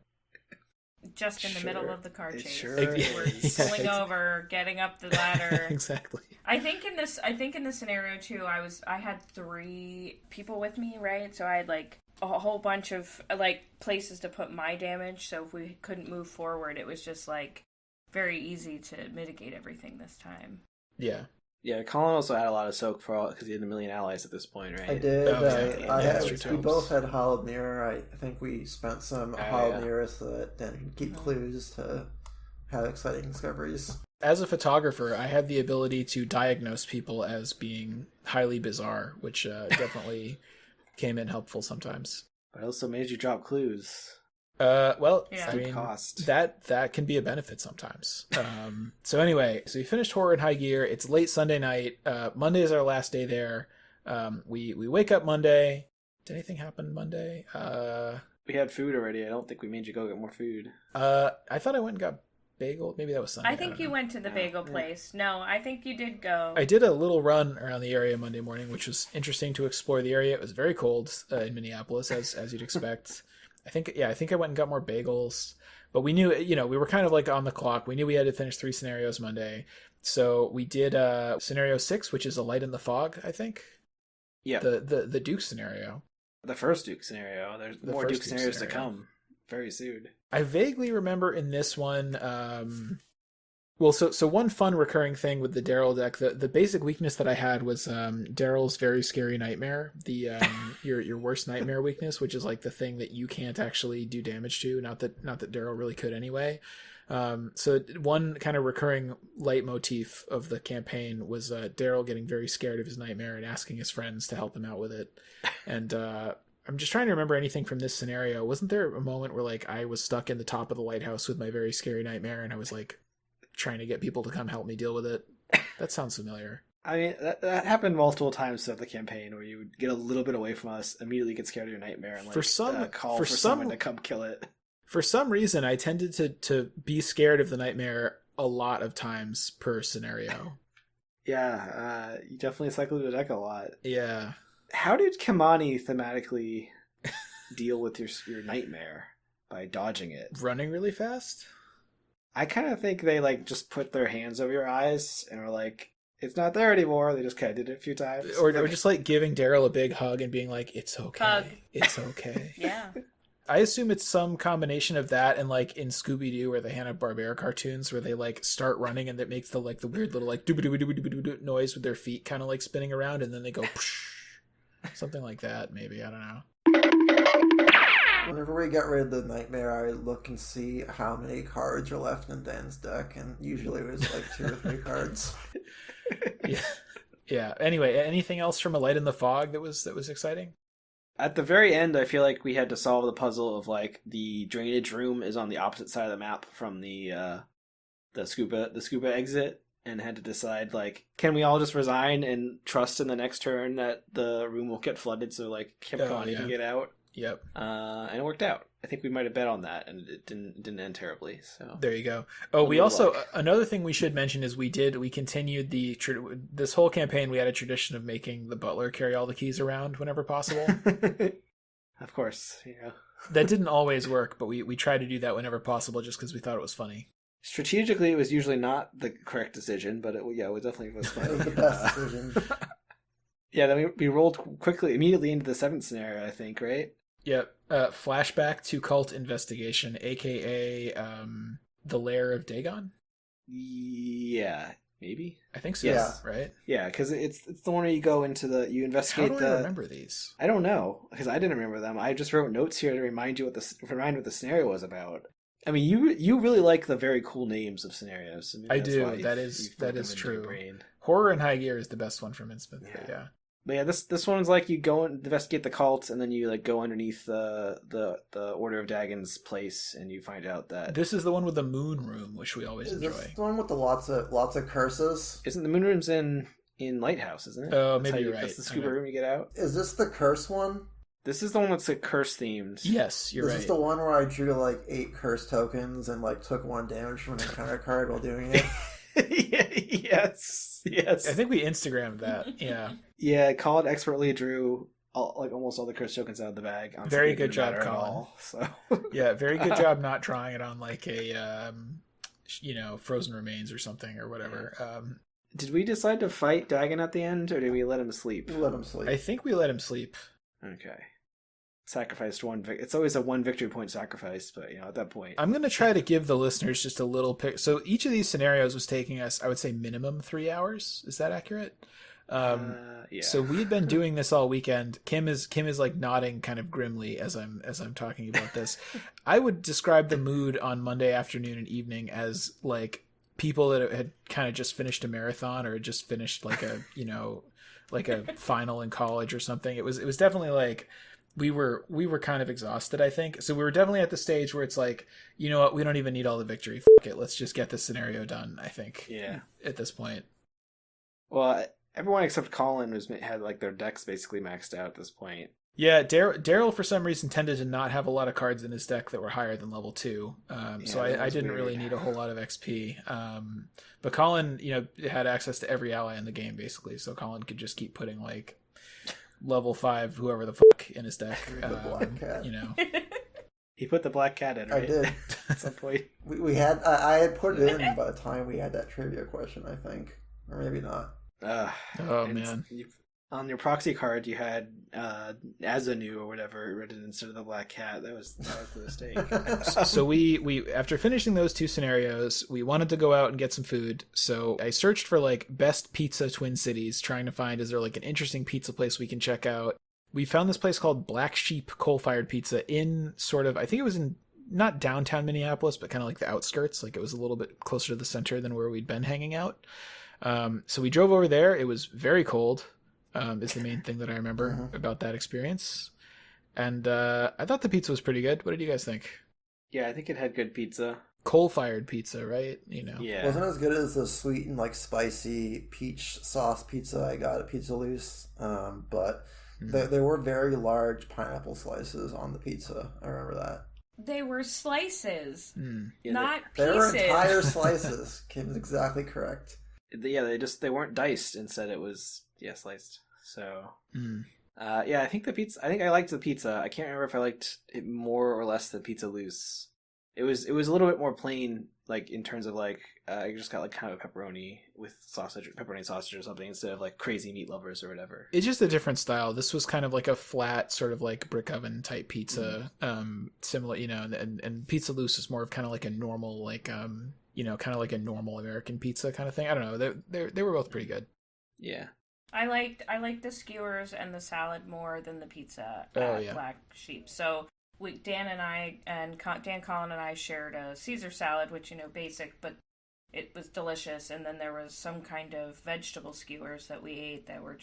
Speaker 5: Just in the middle of the car chase.
Speaker 4: Sure.
Speaker 5: We're pulling over, getting up the ladder.
Speaker 3: Exactly.
Speaker 5: I think in this scenario too, I had 3 people with me, right? So I had like a whole bunch of like places to put my damage. So if we couldn't move forward, it was just like very easy to mitigate everything this time.
Speaker 3: Yeah.
Speaker 4: Yeah, Colin also had a lot of soak because he had 1 million allies at this point, right?
Speaker 6: I did.
Speaker 3: Yeah,
Speaker 6: we both had Hollowed Mirror. I think we spent some Hollowed Mirror so that then keep clues to have exciting discoveries.
Speaker 3: As a photographer, I have the ability to diagnose people as being highly bizarre, which definitely came in helpful sometimes.
Speaker 4: But it also made you drop clues.
Speaker 3: Well,
Speaker 5: yeah.
Speaker 3: I mean,
Speaker 4: cost.
Speaker 3: that can be a benefit sometimes. So anyway, so we finished Horror in High Gear. It's late Sunday night. Monday is our last day there. We wake up Monday. Did anything happen Monday?
Speaker 4: We had food already. I don't think we made you go get more food.
Speaker 3: I thought I went and got bagel. Maybe that was Sunday.
Speaker 5: I think you went to the bagel place. No, I think you did go.
Speaker 3: I did a little run around the area Monday morning, which was interesting to explore the area. It was very cold in Minneapolis, as you'd expect. I think I went and got more bagels, but we knew, we were kind of like on the clock. We knew we had to finish 3 scenarios Monday. So we did scenario 6, which is A Light in the Fog, I think.
Speaker 4: Yeah.
Speaker 3: The Duke scenario.
Speaker 4: The first Duke scenario. There's more Duke scenarios to come very soon.
Speaker 3: I vaguely remember in this one, so one fun recurring thing with the Daryl deck, the basic weakness that I had was Daryl's Very Scary Nightmare, the your worst nightmare weakness, which is like the thing that you can't actually do damage to. Not that Daryl really could anyway. So one kind of recurring leitmotif of the campaign was Daryl getting very scared of his nightmare and asking his friends to help him out with it. And I'm just trying to remember anything from this scenario. Wasn't there a moment where like I was stuck in the top of the lighthouse with my very scary nightmare and I was like trying to get people to come help me deal with it? That sounds familiar.
Speaker 4: I mean, that happened multiple times throughout the campaign where you would get a little bit away from us, immediately get scared of your nightmare, and like call for someone to come kill it.
Speaker 3: For some reason, I tended to be scared of the nightmare a lot of times per scenario.
Speaker 4: Yeah, you definitely cycled the deck a lot.
Speaker 3: Yeah.
Speaker 4: How did Kimani thematically deal with your nightmare by dodging it?
Speaker 3: Running really fast?
Speaker 4: I kind of think they like just put their hands over your eyes and were like, it's not there anymore. They just kind of did it a few times.
Speaker 3: Or just like giving Daryl a big hug and being like, it's okay.
Speaker 5: Hug.
Speaker 3: It's okay.
Speaker 5: Yeah.
Speaker 3: I assume it's some combination of that and like in Scooby-Doo or the Hanna-Barbera cartoons where they like start running and it makes the weird little like doo-ba-doo-ba-doo-ba-doo noise with their feet kind of like spinning around and then they go something like that maybe. I don't know.
Speaker 6: Whenever we get rid of the nightmare, I look and see how many cards are left in Dan's deck, and usually it was like 2 or 3 cards.
Speaker 3: Yeah. Anyway, anything else from A Light in the Fog that was exciting?
Speaker 4: At the very end, I feel like we had to solve the puzzle of like the drainage room is on the opposite side of the map from the scuba exit, and had to decide like, can we all just resign and trust in the next turn that the room will get flooded so like Kimani can get out?
Speaker 3: Yep.
Speaker 4: And it worked out. I think we might have bet on that, and it didn't end terribly. So
Speaker 3: there you go. Oh, we also another thing we should mention is we continued this whole campaign. We had a tradition of making the butler carry all the keys around whenever possible.
Speaker 4: Of course,
Speaker 3: that didn't always work, but we tried to do that whenever possible, just because we thought it was funny.
Speaker 4: Strategically, it was usually not the correct decision, but it definitely was funny.
Speaker 6: It was the best decision.
Speaker 4: Yeah, then we rolled immediately into the 7th scenario, I think, right?
Speaker 3: Yep. Flashback to Cult Investigation, aka The Lair of Dagon?
Speaker 4: Yeah. maybe.
Speaker 3: I think so.
Speaker 4: Yeah.
Speaker 3: Right.
Speaker 4: Yeah, because it's the one where you go into you investigate
Speaker 3: How do I remember these?
Speaker 4: I don't know because I didn't remember them. I just wrote notes here to remind what the scenario was about. I mean, you really like the very cool names of scenarios.
Speaker 3: I do. That is true. Horror in High Gear is the best one from Innsmouth. Yeah.
Speaker 4: But yeah, this one's like you go and investigate the cult, and then you like go underneath the Order of Dagon's place, and you find out that
Speaker 3: this is the one with the moon room, which we always enjoy.
Speaker 6: This the one with the lots of curses.
Speaker 4: Isn't the moon room's in Lighthouse? Isn't it?
Speaker 3: Oh, maybe you're right.
Speaker 4: That's the scuba room you get out.
Speaker 6: Is this the curse one?
Speaker 4: This is the one that's like curse themed.
Speaker 3: Yes, you're right.
Speaker 6: This is the one where I drew like 8 curse tokens and like took 1 damage from an encounter card while doing it.
Speaker 4: Yes.
Speaker 3: I think we Instagrammed that. Yeah.
Speaker 4: Yeah, Colin expertly drew almost all the curse tokens out of the bag.
Speaker 3: Very good job, Colin.
Speaker 4: All, so.
Speaker 3: Yeah, very good job not drawing it on like a Frozen Remains or something or whatever.
Speaker 4: Did we decide to fight Dagon at the end, or did we let him sleep?
Speaker 6: We let him sleep.
Speaker 3: I think we let him sleep.
Speaker 4: Okay. Sacrificed 1 it's always a 1 victory point sacrifice, but at that point
Speaker 3: I'm going to try to give the listeners just a little pick. So each of these scenarios was taking us, I would say, minimum 3 hours. Is that accurate?
Speaker 4: Yeah.
Speaker 3: So we've been doing this all weekend. Kym is like nodding kind of grimly as I'm talking about this. I would describe the mood on Monday afternoon and evening as like people that had kind of just finished a marathon or had just finished like a like a final in college or something. It was definitely like we were kind of exhausted, I think. So we were definitely at the stage where it's like, you know what, we don't even need all the victory. Fuck it, let's just get this scenario done, I think.
Speaker 4: Yeah.
Speaker 3: At this point.
Speaker 4: Well, everyone except Colin had like their decks basically maxed out at this point.
Speaker 3: Yeah, Daryl for some reason tended to not have a lot of cards in his deck that were higher than level 2. So I didn't really need a whole lot of XP. But Colin, had access to every ally in the game basically. So Colin could just keep putting like level 5 whoever the fuck in his deck.
Speaker 6: The black cat.
Speaker 4: He put the black cat in, right?
Speaker 6: I did.
Speaker 4: At some point.
Speaker 6: We had I had put it in by the time we had that trivia question, I think. Or maybe not.
Speaker 3: Man.
Speaker 4: On your proxy card, you had Azanu or whatever written instead of the black cat. That was the mistake.
Speaker 3: So we after finishing those 2 scenarios, we wanted to go out and get some food. So I searched for like best pizza Twin Cities, trying to find is there like an interesting pizza place we can check out. We found this place called Black Sheep Coal-Fired Pizza in sort of, I think it was in not downtown Minneapolis, but kind of like the outskirts. Like it was a little bit closer to the center than where we'd been hanging out. So we drove over there. It was very cold. Is the main thing that I remember about that experience. And I thought the pizza was pretty good. What did you guys think?
Speaker 4: Yeah, I think it had good pizza.
Speaker 3: Coal-fired pizza, right?
Speaker 4: Yeah.
Speaker 6: Wasn't as good as the sweet and like spicy peach sauce pizza I got at Pizza Loose. But there were very large pineapple slices on the pizza. I remember that.
Speaker 5: They were slices,
Speaker 4: Yeah,
Speaker 5: not
Speaker 6: They
Speaker 5: pieces.
Speaker 6: were entire slices. Kim's exactly correct.
Speaker 4: Yeah, they weren't diced. Instead, it was sliced. So, I think the pizza. I think I liked the pizza. I can't remember if I liked it more or less than Pizza Loose. It was a little bit more plain, like in terms of like I just got like kind of a pepperoni with pepperoni sausage or something instead of like crazy meat lovers or whatever.
Speaker 3: It's just a different style. This was kind of like a flat sort of like brick oven type pizza, similar, and Pizza Loose is more of kind of like a normal like kind of like a normal American pizza kind of thing. I don't know. They were both pretty good.
Speaker 4: Yeah.
Speaker 5: I liked the skewers and the salad more than the pizza at Black Sheep. So Dan, Colin, and I shared a Caesar salad, which basic, but it was delicious. And then there was some kind of vegetable skewers that we ate that were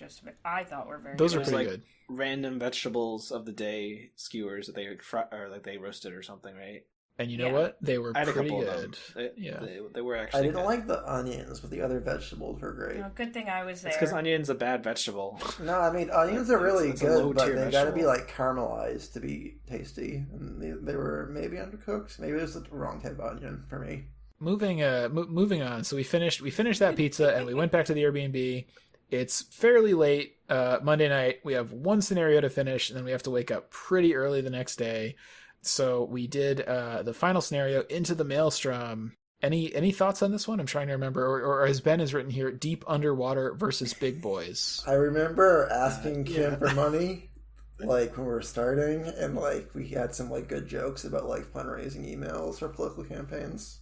Speaker 5: I thought were very.
Speaker 3: Those
Speaker 5: good.
Speaker 3: are pretty good.
Speaker 4: Random vegetables of the day skewers that they or like they roasted or something, right?
Speaker 3: And you know what? They were pretty
Speaker 4: good. They were actually.
Speaker 6: I didn't like the onions, but the other vegetables were great.
Speaker 5: Oh, good thing I was there.
Speaker 4: It's because onion's a bad vegetable.
Speaker 6: No, I mean onions are really
Speaker 4: it's
Speaker 6: good, but they got to be
Speaker 4: vegetable.
Speaker 6: like caramelized to be tasty. And they were maybe undercooked. Maybe it was the wrong type of onion for me.
Speaker 3: Moving on. So we finished that pizza and we went back to the Airbnb. It's fairly late Monday night. We have 1 scenario to finish, and then we have to wake up pretty early the next day. So we did the final scenario, Into the Maelstrom. Any thoughts on this one? I'm trying to remember. Or as Ben has written here, Deep Underwater versus Big Boys.
Speaker 6: I remember asking Kym for money, like when we were starting, and like we had some like good jokes about like fundraising emails for political campaigns.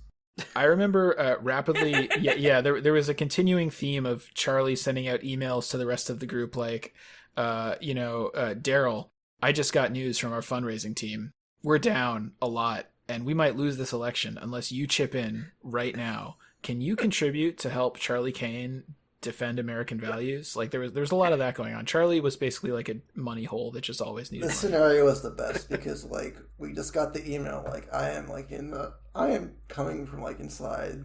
Speaker 3: I remember rapidly. There was a continuing theme of Charlie sending out emails to the rest of the group, like, Daryl, I just got news from our fundraising team. We're down a lot, and we might lose this election unless you chip in right now. Can you contribute to help Charlie Kane defend American values? Like, there's a lot of that going on. Charlie was basically like a money hole that just always needed
Speaker 6: This
Speaker 3: money.
Speaker 6: scenario was the best because, like, we just got the email, like, I am coming from, like, inside,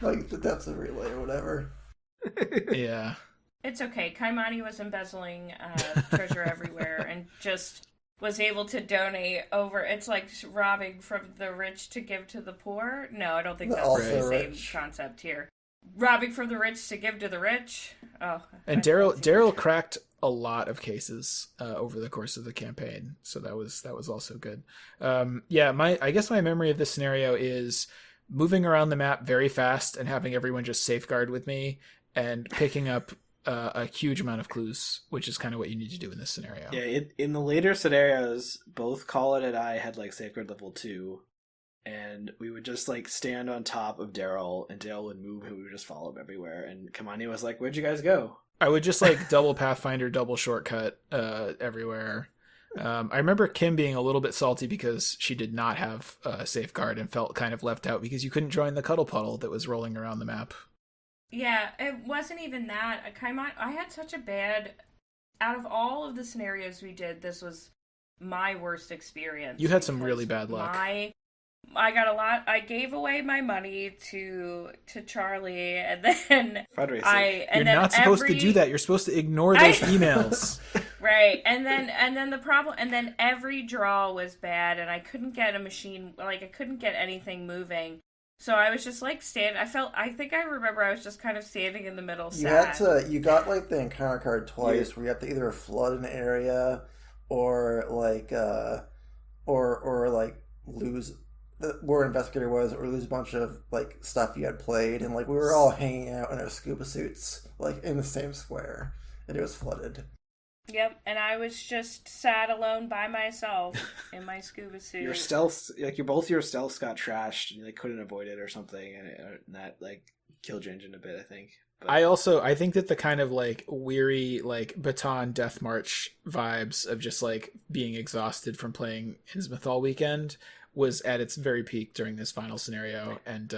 Speaker 6: like, the depths of relay or whatever.
Speaker 3: Yeah.
Speaker 5: It's okay. Kaimani was embezzling treasure everywhere and just was able to donate over. It's like robbing from the rich to give to the poor. No, I don't think that's the same concept here. Robbing from the rich to give to the rich. Oh,
Speaker 3: and Daryl cracked a lot of cases over the course of the campaign, so that was also good. I guess my memory of this scenario is moving around the map very fast and having everyone just safeguard with me and picking up a huge amount of clues, which is kind of what you need to do in this scenario.
Speaker 4: Yeah, in the later scenarios, both Colin and I had like safeguard level 2, and we would just like stand on top of Daryl, and Daryl would move, and we would just follow him everywhere. And Kamani was like, "Where'd you guys go?"
Speaker 3: I would just like double Pathfinder, double shortcut everywhere. I remember Kym being a little bit salty because she did not have a safeguard and felt kind of left out because you couldn't join the cuddle puddle that was rolling around the map.
Speaker 5: Yeah, it wasn't even that. I had such a bad... Out of all of the scenarios we did, this was my worst experience.
Speaker 3: You had some really bad luck.
Speaker 5: I got a lot. I gave away my money to Charlie, and then
Speaker 4: fundraising.
Speaker 3: You're not supposed to do that. You're supposed to ignore those emails.
Speaker 5: Right, and then the problem, and then every draw was bad, and I couldn't get a machine, like I couldn't get anything moving. So I was just like I think I remember I was just kind of standing in the middle.
Speaker 6: You got like the encounter card twice, where you have to either flood an area, or like, or like lose where investigator was, or lose a bunch of like stuff you had played, and like we were all hanging out in our scuba suits, like in the same square, and it was flooded.
Speaker 5: Yep, and I was just sat alone by myself in my scuba suit.
Speaker 4: Your stealth, like your stealth got trashed, and you like couldn't avoid it or something, and that like killed your engine a bit, I think. But...
Speaker 3: I think that the kind of like weary like Baton Death March vibes of just like being exhausted from playing Innsmouth all weekend was at its very peak during this final scenario, and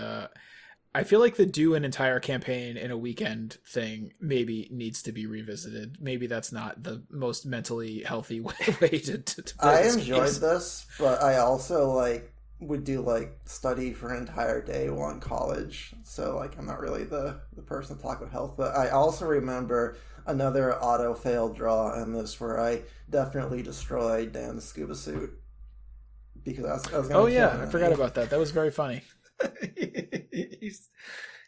Speaker 3: I feel like the do an entire campaign in a weekend thing maybe needs to be revisited. Maybe that's not the most mentally healthy way to play.
Speaker 6: I enjoyed this, but I also like would do like study for an entire day while in college. So like I'm not really the person to talk about health, but I also remember another auto fail draw in this where I definitely destroyed Dan's scuba suit because I was
Speaker 3: oh yeah, I forgot about that. That was very funny.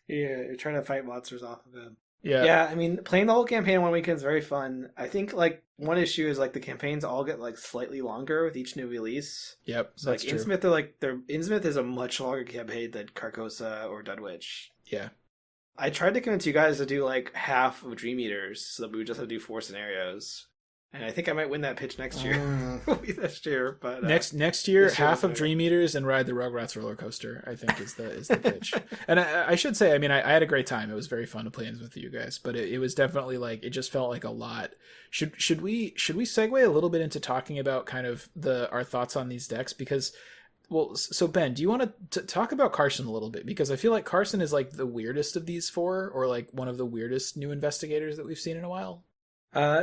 Speaker 4: You're trying to fight monsters off of him.
Speaker 3: Yeah,
Speaker 4: I mean, playing the whole campaign in one weekend is very fun. I think like one issue is like the campaigns all get like slightly longer with each new release.
Speaker 3: Yep,
Speaker 4: so like Innsmouth, Innsmouth is a much longer campaign than Carcosa or Dunwich.
Speaker 3: Yeah,
Speaker 4: I tried to convince you guys to do like half of Dream Eaters so that we would just have to do 4 scenarios. And I think I might win that pitch next year. Next year, but
Speaker 3: next year, half of Dream Eaters and ride the Rugrats roller coaster, I think is the pitch. And I should say, I mean, I had a great time. It was very fun to play with you guys, but it was definitely like it just felt like a lot. Should we segue a little bit into talking about kind of our thoughts on these decks? Because, well, so Ben, do you want to talk about Carson a little bit? Because I feel like Carson is like the weirdest of these 4, or like one of the weirdest new investigators that we've seen in a while.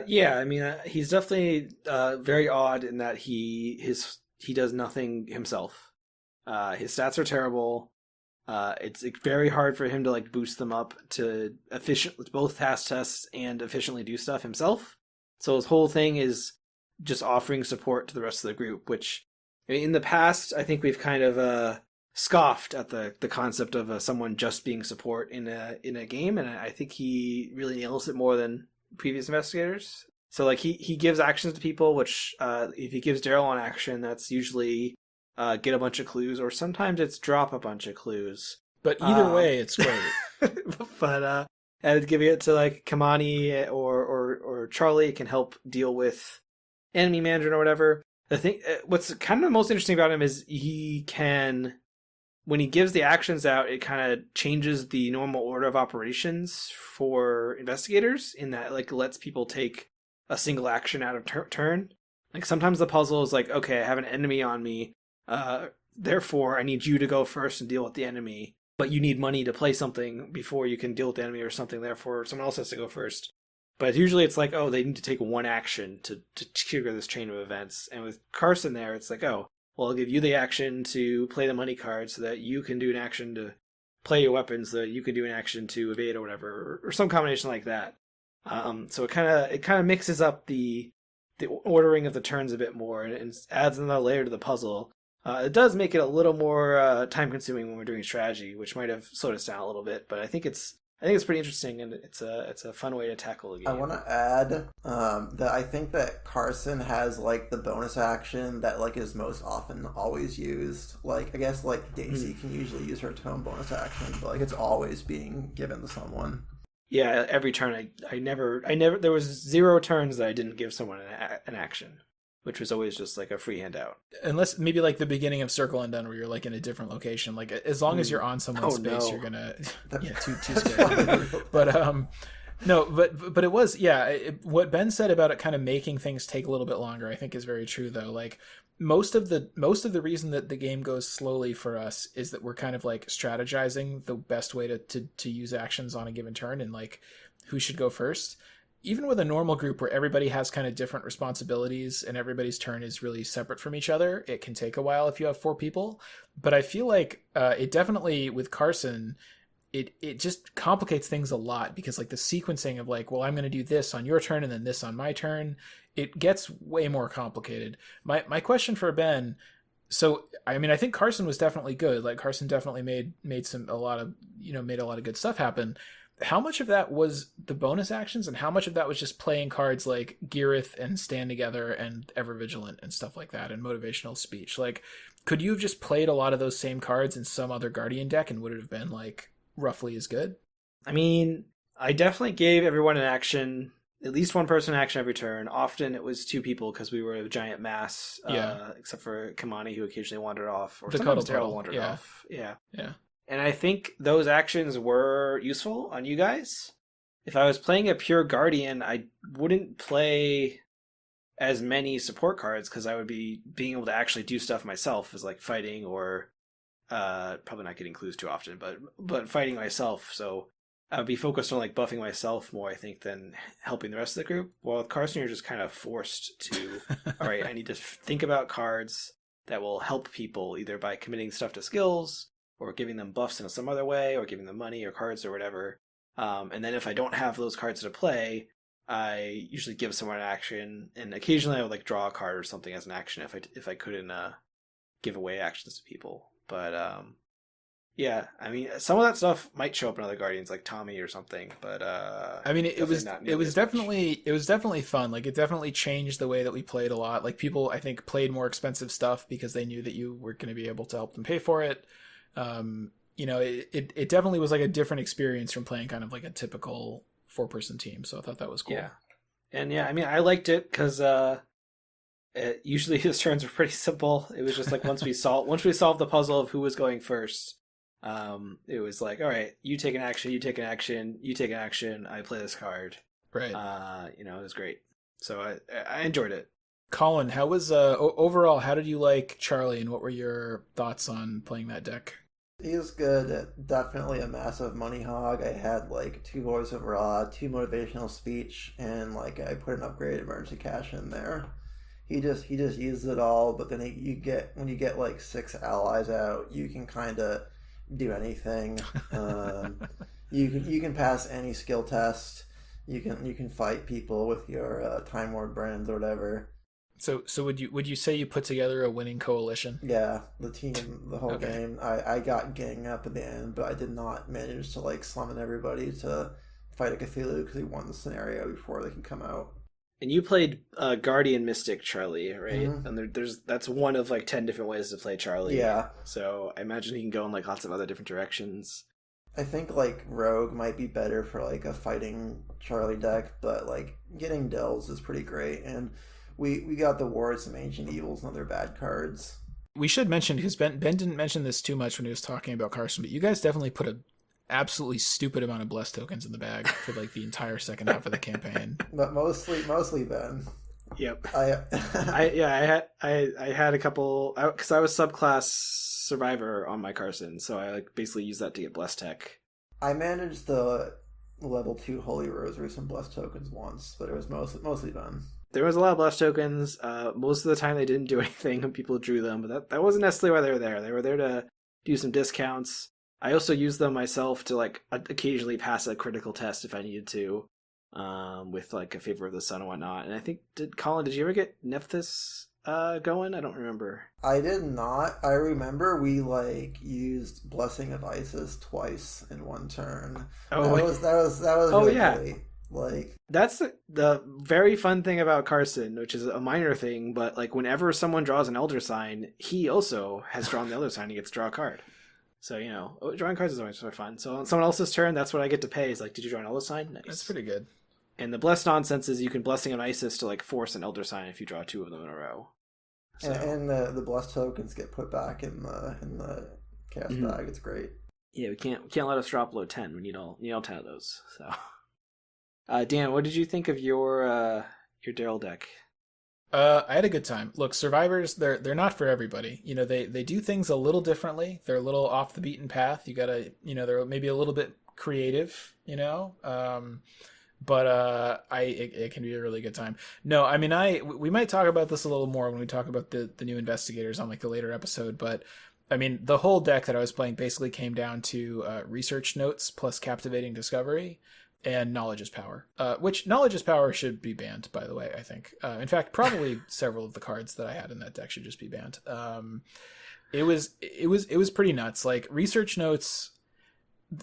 Speaker 4: Yeah, I mean, he's definitely very odd in that he does nothing himself. His stats are terrible. It's very hard for him to like boost them up to both task tests and efficiently do stuff himself. So his whole thing is just offering support to the rest of the group, which in the past I think we've kind of scoffed at the concept of someone just being support in a game, and I think he really nails it more than previous investigators. So like he gives actions to people, which if he gives Daryl an action, that's usually get a bunch of clues, or sometimes it's drop a bunch of clues.
Speaker 3: But either way, it's great.
Speaker 4: But and giving it to like Kamani or Charlie, it can help deal with enemy management or whatever. The thing, what's kind of the most interesting about him is he can when he gives the actions out, it kind of changes the normal order of operations for investigators in that like lets people take a single action out of turn. Like sometimes the puzzle is like, okay, I have an enemy on me, therefore I need you to go first and deal with the enemy, but you need money to play something before you can deal with the enemy or something, therefore someone else has to go first. But usually it's like, oh, they need to take one action to trigger this chain of events. And with Carson there, it's like, oh, well, I'll give you the action to play the money card so that you can do an action to play your weapons, so that you can do an action to evade or whatever, or some combination like that. So it kind of mixes up the ordering of the turns a bit more and adds another layer to the puzzle. It does make it a little more time consuming when we're doing strategy, which might have slowed us down a little bit, but I think it's pretty interesting, and it's a fun way to tackle the game.
Speaker 6: I want to add that I think that Carson has like the bonus action that like is most often always used. Like I guess like Daisy can usually use her tome bonus action, but like it's always being given to someone.
Speaker 4: Yeah, every turn I never there was 0 turns that I didn't give someone an action, which was always just like a free handout.
Speaker 3: Unless maybe like the beginning of Circle Undone where you're like in a different location. Like as long as you're on someone's space, you're gonna too scary. But no, but it was what Ben said about it kind of making things take a little bit longer, I think is very true though. Like most of the reason that the game goes slowly for us is that we're kind of like strategizing the best way to use actions on a given turn and like who should go first. Even with a normal group where everybody has kind of different responsibilities and everybody's turn is really separate from each other, it can take a while if you have 4 people. But I feel like it definitely, with Carson, it just complicates things a lot because like the sequencing of like, well, I'm going to do this on your turn and then this on my turn, it gets way more complicated. My question for Ben, so I mean, I think Carson was definitely good. Like Carson definitely made a lot of good stuff happen. How much of that was the bonus actions and how much of that was just playing cards like Gearith and Stand Together and Ever Vigilant and stuff like that and motivational speech? Like, could you have just played a lot of those same cards in some other Guardian deck and would it have been like roughly as good?
Speaker 4: I mean, I definitely gave everyone an action, at least one person an action every turn. Often it was 2 people because we were a giant mass, except for Kamani who occasionally wandered off. Or
Speaker 3: the
Speaker 4: sometimes
Speaker 3: Cuddle
Speaker 4: Daryl wandered off. Yeah. And I think those actions were useful on you guys. If I was playing a pure Guardian, I wouldn't play as many support cards because I would be being able to actually do stuff myself, as like fighting or probably not getting clues too often, but fighting myself. So I would be focused on like buffing myself more, I think, than helping the rest of the group. While with Carson, you're just kind of forced to, all right, I need to think about cards that will help people either by committing stuff to skills or giving them buffs in some other way, or giving them money or cards or whatever. And then if I don't have those cards to play, I usually give someone an action, and occasionally I would like draw a card or something as an action if I couldn't give away actions to people. But yeah, I mean, some of that stuff might show up in other Guardians, like Tommy or something. But
Speaker 3: I mean, it was definitely fun. Like it definitely changed the way that we played a lot. Like people, I think, played more expensive stuff because they knew that you were going to be able to help them pay for it. It definitely was like a different experience from playing kind of like a typical 4-person team. So I thought that was cool.
Speaker 4: Yeah. And yeah, I mean, I liked it because usually his turns were pretty simple. It was just like once we solved the puzzle of who was going first, it was like, all right, you take an action, you take an action, you take an action, I play this card.
Speaker 3: Right.
Speaker 4: It was great. So I enjoyed it.
Speaker 3: Colin, how was overall, how did you like Charlie and what were your thoughts on playing that deck?
Speaker 6: He was good. Definitely a massive money hog. I had like 2 Voice of Ra, 2 motivational speech, and like I put an upgraded emergency cash in there. He just used it all, but then when you get like 6 allies out, you can kind of do anything. You can pass any skill test. You can fight people with your Time Lord brands or whatever.
Speaker 3: So would you say you put together a winning coalition?
Speaker 6: Yeah, the team, the whole game. I got gang up at the end, but I did not manage to like summon everybody to fight a Cthulhu because he won the scenario before they can come out.
Speaker 4: And you played Guardian Mystic Charlie, right?
Speaker 6: Mm-hmm.
Speaker 4: And that's one of like 10 different ways to play Charlie.
Speaker 6: Yeah.
Speaker 4: So I imagine he can go in like lots of other different directions.
Speaker 6: I think like Rogue might be better for like a fighting Charlie deck, but like getting Delves is pretty great. And we got the Wars of Ancient Evils and other bad cards.
Speaker 3: We should mention, because Ben didn't mention this too much when he was talking about Carson, but you guys definitely put a absolutely stupid amount of blessed tokens in the bag for like the entire second half of the campaign.
Speaker 6: But mostly Ben.
Speaker 4: Yep.
Speaker 6: I
Speaker 4: I had a couple because I was subclass survivor on my Carson, so I like basically used that to get blessed tech.
Speaker 6: I managed the level 2 Holy Rosary some blessed tokens once, but it was mostly Ben.
Speaker 4: There was a lot of blessed tokens. Most of the time they didn't do anything and people drew them, but that wasn't necessarily why they were there. They were there to do some discounts. I also used them myself to like occasionally pass a critical test if I needed to, with like a favor of the sun and whatnot. And I think, Colin, did you ever get Nephthys going? I don't remember.
Speaker 6: I did not. I remember we like used Blessing of Isis twice in one turn.
Speaker 4: Oh,
Speaker 6: that was really silly. Like,
Speaker 4: that's the very fun thing about Carson, which is a minor thing, but like whenever someone draws an Elder Sign, he also has drawn the Elder Sign. He gets to draw a card. So, you know, drawing cards is always sort of fun. So on someone else's turn, that's what I get to pay. Is like, did you draw an Elder Sign? Nice.
Speaker 3: That's pretty good.
Speaker 4: And the blessed nonsense is you can Blessing of Isis to like force an Elder Sign if you draw 2 of them in a row. So.
Speaker 6: And the blessed tokens get put back in the chaos bag. It's great.
Speaker 4: Yeah, we can't let us drop below 10. We need all 10 of those. So. Dan, what did you think of your Daryl deck?
Speaker 3: I had a good time. Look, survivors, they're not for everybody. You know, they do things a little differently. They're a little off the beaten path. You gotta, you know, they're maybe a little bit creative, you know, but it can be a really good time. No, I mean, we might talk about this a little more when we talk about the new investigators on like the later episode, but I mean, the whole deck that I was playing basically came down to research notes plus captivating discovery and knowledge is power, which knowledge is power should be banned, by the way. I think, in fact, probably several of the cards that I had in that deck should just be banned. It was pretty nuts. Like research notes,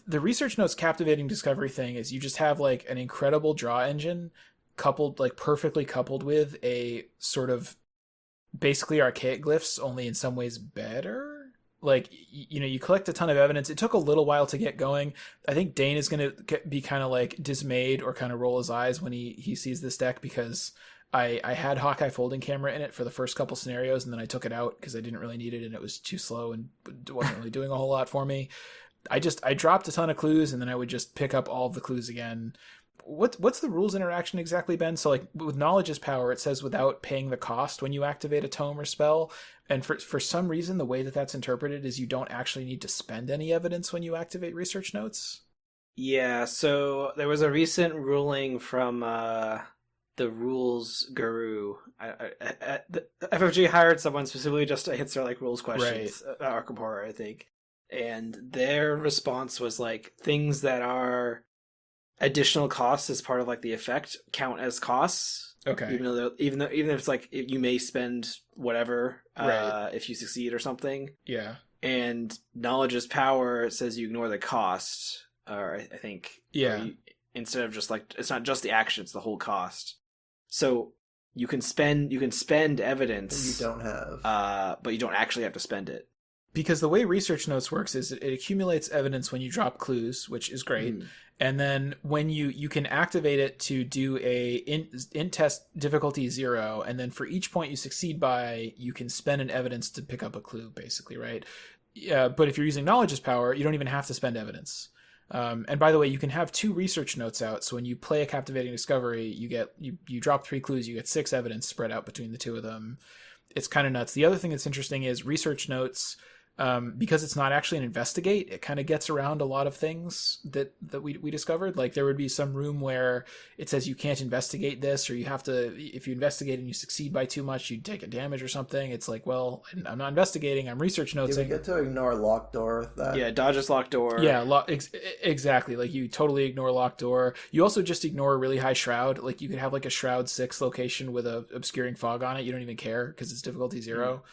Speaker 3: the research notes captivating discovery thing is you just have like an incredible draw engine perfectly coupled with a sort of basically archaic glyphs, only in some ways better. Like, you know, you collect a ton of evidence. It took a little while to get going. I think Dane is going to be kind of like dismayed or kind of roll his eyes when he sees this deck, because I had Hawkeye folding camera in it for the first couple scenarios, and then I took it out because I didn't really need it and it was too slow and wasn't really doing a whole lot for me. I dropped a ton of clues, and then I would just pick up all of the clues again. What's the rules interaction exactly, Ben? So like with knowledge is power, it says without paying the cost when you activate a tome or spell. And for some reason, the way that that's interpreted is you don't actually need to spend any evidence when you activate research notes.
Speaker 4: Yeah, so there was a recent ruling from the rules guru. The FFG hired someone specifically just to answer like rules questions about Arkham Horror, I think. And their response was like, things that are additional costs as part of like the effect count as costs.
Speaker 3: Okay.
Speaker 4: Even if it's like you may spend whatever if you succeed or something.
Speaker 3: Yeah.
Speaker 4: And knowledge is power says you ignore the cost, or I think.
Speaker 3: Yeah.
Speaker 4: Instead of just like, it's not just the action, it's the whole cost. So you can spend evidence
Speaker 6: you don't have,
Speaker 4: but you don't actually have to spend it.
Speaker 3: Because the way research notes works is it accumulates evidence when you drop clues, which is great. And then when you can activate it to do a int test difficulty 0, and then for each point you succeed by, you can spend an evidence to pick up a clue, basically, right? Yeah, but if you're using knowledge as power, you don't even have to spend evidence. And by the way, you can have 2 research notes out. So when you play a captivating discovery, you drop 3 clues, you get 6 evidence spread out between the 2 of them. It's kind of nuts. The other thing that's interesting is research notes. Because it's not actually an investigate, it kind of gets around a lot of things that we discovered. Like there would be some room where it says you can't investigate this, or you have to, if you investigate and you succeed by too much, you take a damage or something. It's like, well, I'm not investigating, I'm research noting.
Speaker 6: Do we get to ignore locked door with that?
Speaker 4: Yeah, dodges locked door.
Speaker 3: Yeah, exactly. Like you totally ignore locked door. You also just ignore a really high shroud. Like you could have like a shroud 6 location with a obscuring fog on it. You don't even care because it's difficulty 0.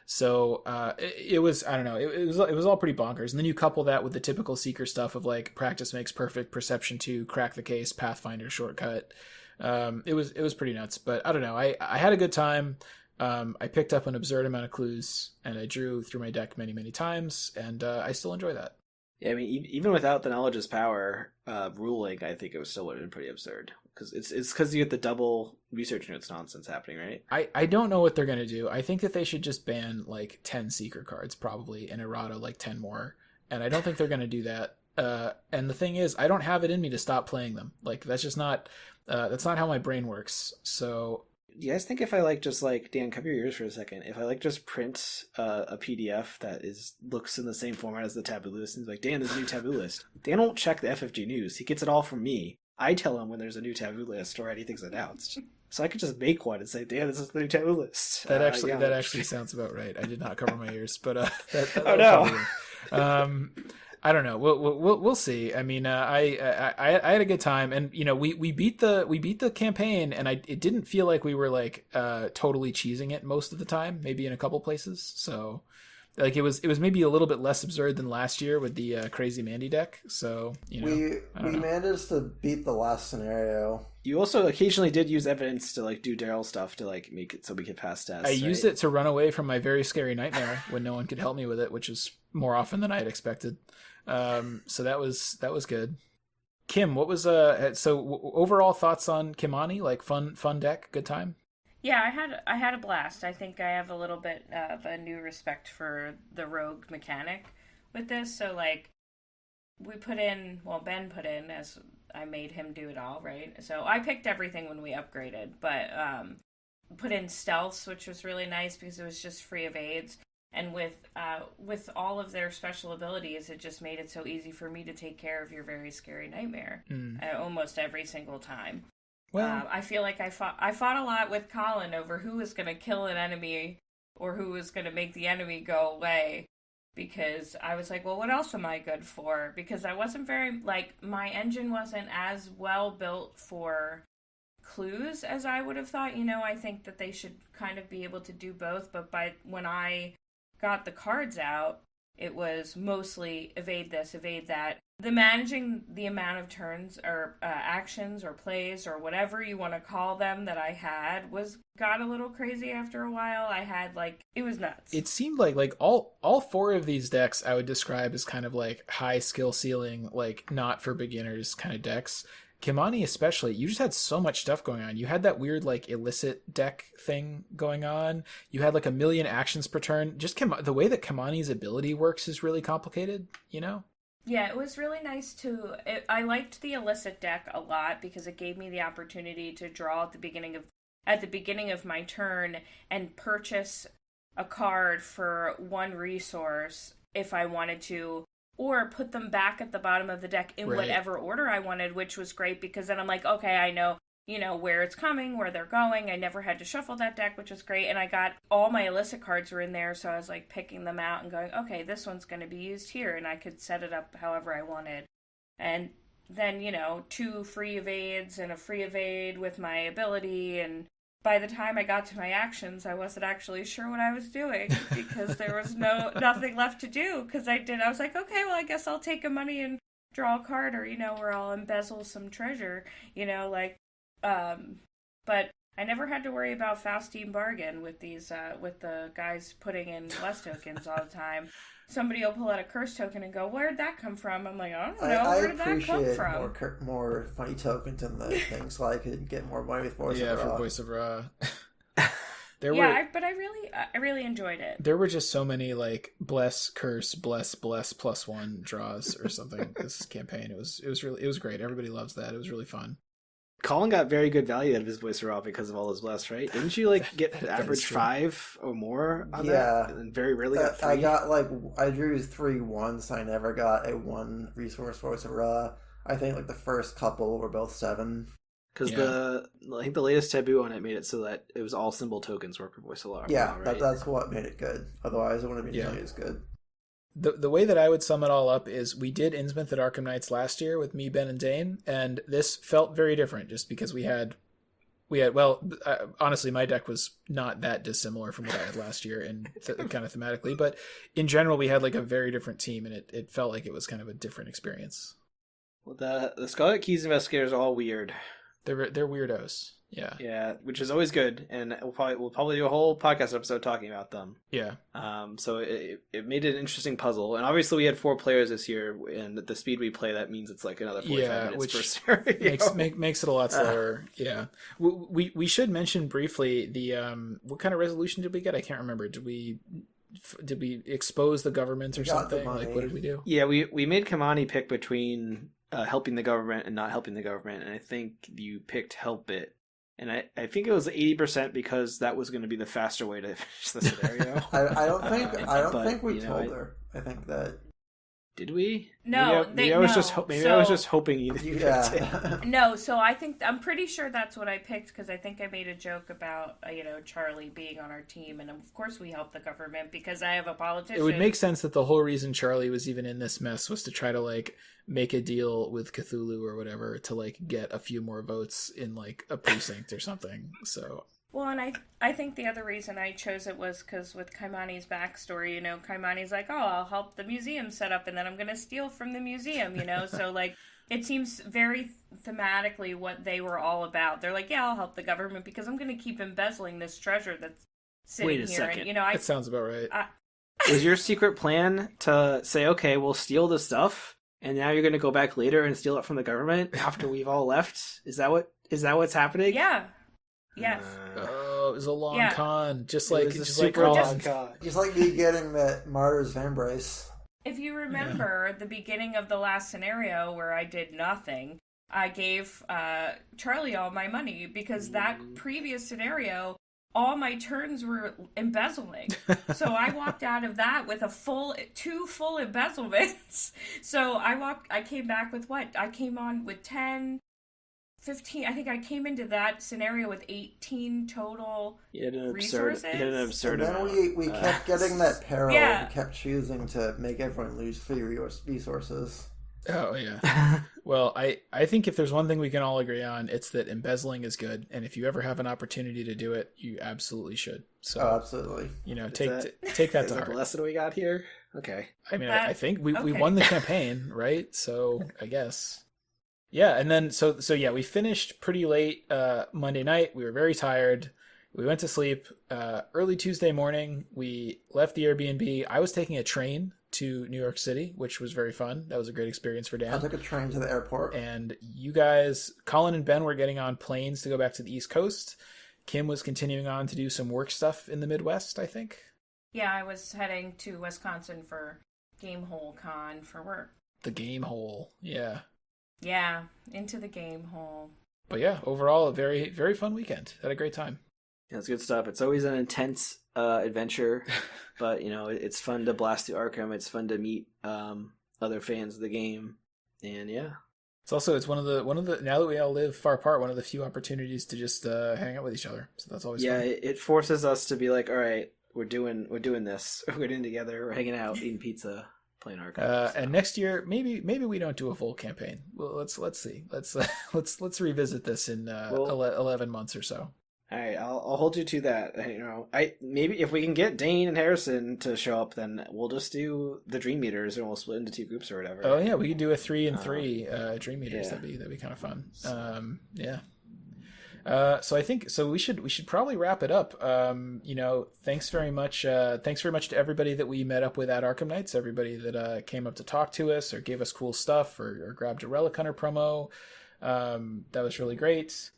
Speaker 3: So it was, I don't know, it was all pretty bonkers. And then you couple that with the typical Seeker stuff of like practice makes perfect, perception 2, crack the case, Pathfinder shortcut. It was pretty nuts. But I don't know, I had a good time. I picked up an absurd amount of clues, and I drew through my deck many, many times, and I still enjoy that.
Speaker 4: Yeah, I mean, even without the knowledge is power ruling, I think it was still would have been pretty absurd. Because it's because you get the double research notes nonsense happening, right?
Speaker 3: I don't know what they're going to do. I think that they should just ban like 10 Seeker cards probably, and errata like 10 more. And I don't think they're going to do that. And the thing is, I don't have it in me to stop playing them. Like, that's just not how my brain works. So
Speaker 4: Do you guys think if I like just like, Dan, cover your ears for a second, if I like just print a PDF that looks in the same format as the taboo list and like, Dan, there's a new taboo list. Dan won't check the FFG news. He gets it all from me. I tell him when there's a new taboo list or anything's announced. So I could just make one and say, Dan, this is the new taboo list.
Speaker 3: That actually sounds about right. I did not cover my ears, but
Speaker 4: oh no.
Speaker 3: I don't know. We'll see. I mean, I had a good time, and you know, we beat the campaign, and it didn't feel like we were like totally cheesing it most of the time. Maybe in a couple places. So, like it was maybe a little bit less absurd than last year with the Crazy Mandy deck. So you know,
Speaker 6: we managed to beat the last scenario.
Speaker 4: You also occasionally did use evidence to like do Daryl stuff to like make it so we could pass tests.
Speaker 3: I used it to run away from my very scary nightmare when no one could help me with it, which is more often than I had expected. So that was good. Kym, what was overall thoughts on Kimani? Like fun deck, good time?
Speaker 5: Yeah, I had a blast. I think I have a little bit of a new respect for the rogue mechanic with this. So like Ben put in, as I made him do it all, right? So I picked everything when we upgraded, but put in stealths, which was really nice because it was just free evades. And with all of their special abilities, it just made it so easy for me to take care of your very scary nightmare almost every single time.
Speaker 3: Well,
Speaker 5: I feel like I fought a lot with Colin over who was going to kill an enemy or who was going to make the enemy go away, because I was like, well, what else am I good for? Because I wasn't my engine wasn't as well built for clues as I would have thought. You know, I think that they should kind of be able to do both, but when I got the cards out, it was mostly evade this, evade that. The managing the amount of turns or actions or plays or whatever you want to call them that I had got a little crazy after a while. I had it was nuts.
Speaker 3: It seemed like all four of these decks I would describe as kind of like high skill ceiling, like not for beginners kind of decks. Kimani especially, you just had so much stuff going on. You had that weird like illicit deck thing going on. You had like a million actions per turn. Just the way that Kimani's ability works is really complicated, you know?
Speaker 5: Yeah, it was really nice I liked the illicit deck a lot because it gave me the opportunity to draw at the beginning of my turn and purchase a card for one resource if I wanted to, or put them back at the bottom of the deck in whatever order I wanted, which was great because then I'm like, okay, I know, where it's coming, where they're going. I never had to shuffle that deck, which was great. And I got all my illicit cards were in there, so I was like picking them out and going, okay, this one's going to be used here, and I could set it up however I wanted. And then, 2 free evades and a free evade with my ability, and by the time I got to my actions, I wasn't actually sure what I was doing because there was nothing left to do. Because I was like, okay, well, I guess I'll take a money and draw a card, or I'll embezzle some treasure, but I never had to worry about Faustine bargain with these with the guys putting in less tokens all the time. Somebody will pull out a curse token and go, where'd that come from? I'm like, I don't know. Where did that come from?
Speaker 6: I appreciate more funny tokens in the thing so I could get more money with Voice of Ra.
Speaker 3: Yeah, for Voice of Ra.
Speaker 5: But I really enjoyed it.
Speaker 3: There were just so many like bless, curse, bless +1 draws or something this campaign. It was great. Everybody loves that. It was really fun.
Speaker 4: Colin got very good value out of his Voice of Ra because of all his bless, right? Didn't you get average 5 or more on that? And very rarely got 3?
Speaker 6: I drew 3 once. I never got a 1 resource Voice of Ra. I think the first couple were both 7.
Speaker 4: Because I think the latest taboo on it made it so that it was all symbol tokens work for Voice of Ra.
Speaker 6: Yeah,
Speaker 4: right?
Speaker 6: That's what made it good. Otherwise, it wouldn't have been nearly as good.
Speaker 3: The way that I would sum it all up is we did Innsmouth at Arkham Nights last year with me, Ben, and Dane, and this felt very different just because we had honestly, my deck was not that dissimilar from what I had last year and kind of thematically, but in general, we had a very different team, and it felt like it was kind of a different experience.
Speaker 4: Well, the Scarlet Keys investigators are all weird.
Speaker 3: They're weirdos. Yeah.
Speaker 4: Yeah, which is always good, and we'll probably do a whole podcast episode talking about them.
Speaker 3: Yeah.
Speaker 4: So it made it an interesting puzzle, and obviously we had 4 players this year, and at the speed we play, that means it's like another 45 minutes
Speaker 3: which
Speaker 4: per scenario.
Speaker 3: makes it a lot slower. Yeah. We should mention briefly the what kind of resolution did we get? I can't remember. Did we expose the government or something? Like, what did we do?
Speaker 4: Yeah, we made Kamani pick between helping the government and not helping the government, and I think you picked help it. And I think it was 80% because that was going to be the faster way to finish the scenario.
Speaker 6: I don't think we told her. I think that.
Speaker 4: Did we?
Speaker 5: No,
Speaker 4: maybe I was just hoping you picked it.
Speaker 5: No, so I'm pretty sure that's what I picked because I think I made a joke about Charlie being on our team, and of course we help the government because I have a politician.
Speaker 3: It would make sense that the whole reason Charlie was even in this mess was to try to like make a deal with Cthulhu or whatever to like get a few more votes in like a precinct or something. So.
Speaker 5: Well, and I think the other reason I chose it was because with Kaimani's backstory, Kaimani's like, oh, I'll help the museum set up, and then I'm going to steal from the museum, So, like, it seems very thematically what they were all about. They're like, yeah, I'll help the government because I'm going to keep embezzling this treasure that's sitting
Speaker 4: Wait a
Speaker 5: here.
Speaker 4: second.
Speaker 5: And,
Speaker 3: that sounds about right.
Speaker 4: Was your secret plan to say, okay, we'll steal the stuff, and now you're going to go back later and steal it from the government after we've all left? Is that what's happening?
Speaker 5: Yeah. Yes.
Speaker 3: Oh, it was a long con, just
Speaker 4: me
Speaker 3: like
Speaker 6: getting that martyr's embrace.
Speaker 5: If you remember the beginning of the last scenario where I did nothing, I gave Charlie all my money because that previous scenario, all my turns were embezzling. So I walked out of that with 2 full embezzlements. So I came back with what? I came on with 10. 15. I think I came into that scenario with 18 total resources.
Speaker 4: You had an absurd
Speaker 6: and then
Speaker 4: amount.
Speaker 6: we kept getting that peril.
Speaker 5: Yeah.
Speaker 6: We kept choosing to make everyone lose 3 resources.
Speaker 3: Oh yeah. Well, I think if there's one thing we can all agree on, it's that embezzling is good, and if you ever have an opportunity to do it, you absolutely should. So
Speaker 6: absolutely.
Speaker 3: Take that to
Speaker 4: heart.
Speaker 3: heart.
Speaker 4: The lesson we got here. Okay.
Speaker 3: I mean, I think we won the campaign, right? So I guess. Yeah, and then so yeah, we finished pretty late Monday night. We were very tired. We went to sleep. Early Tuesday morning, we left the Airbnb. I was taking a train to New York City, which was very fun. That was a great experience for Dan.
Speaker 6: I took a train to the airport.
Speaker 3: And you guys, Colin and Ben, were getting on planes to go back to the East Coast. Kym was continuing on to do some work stuff in the Midwest, I think.
Speaker 5: Yeah, I was heading to Wisconsin for Gamehole Con for work.
Speaker 3: The Gamehole, yeah.
Speaker 5: Yeah, into the game hole.
Speaker 3: But yeah, overall, a very, very fun weekend. Had a great time.
Speaker 4: Yeah, it's good stuff. It's always an intense adventure, but it's fun to blast through Arkham. It's fun to meet other fans of the game, and yeah.
Speaker 3: It's one of the now that we all live far apart, one of the few opportunities to just hang out with each other. So that's always fun.
Speaker 4: It forces us to be like, all right, we're doing this. We're doing together. We're hanging out, eating pizza. Playing Arkham,
Speaker 3: and next year maybe we don't do a full campaign. Well, let's see. Let's revisit this in 11 months or so.
Speaker 4: All right, I'll hold you to that. Maybe if we can get Dane and Harrison to show up, then we'll just do the Dream Meters and we'll split into 2 groups or whatever.
Speaker 3: Oh yeah, we could do a 3 and 3 Dream Meters. Yeah. That'd be kind of fun. Yeah. So I think we should probably wrap it up. Thanks very much to everybody that we met up with at Arkham Nights, everybody that came up to talk to us or gave us cool stuff or grabbed a Relic Hunter promo. That was really great.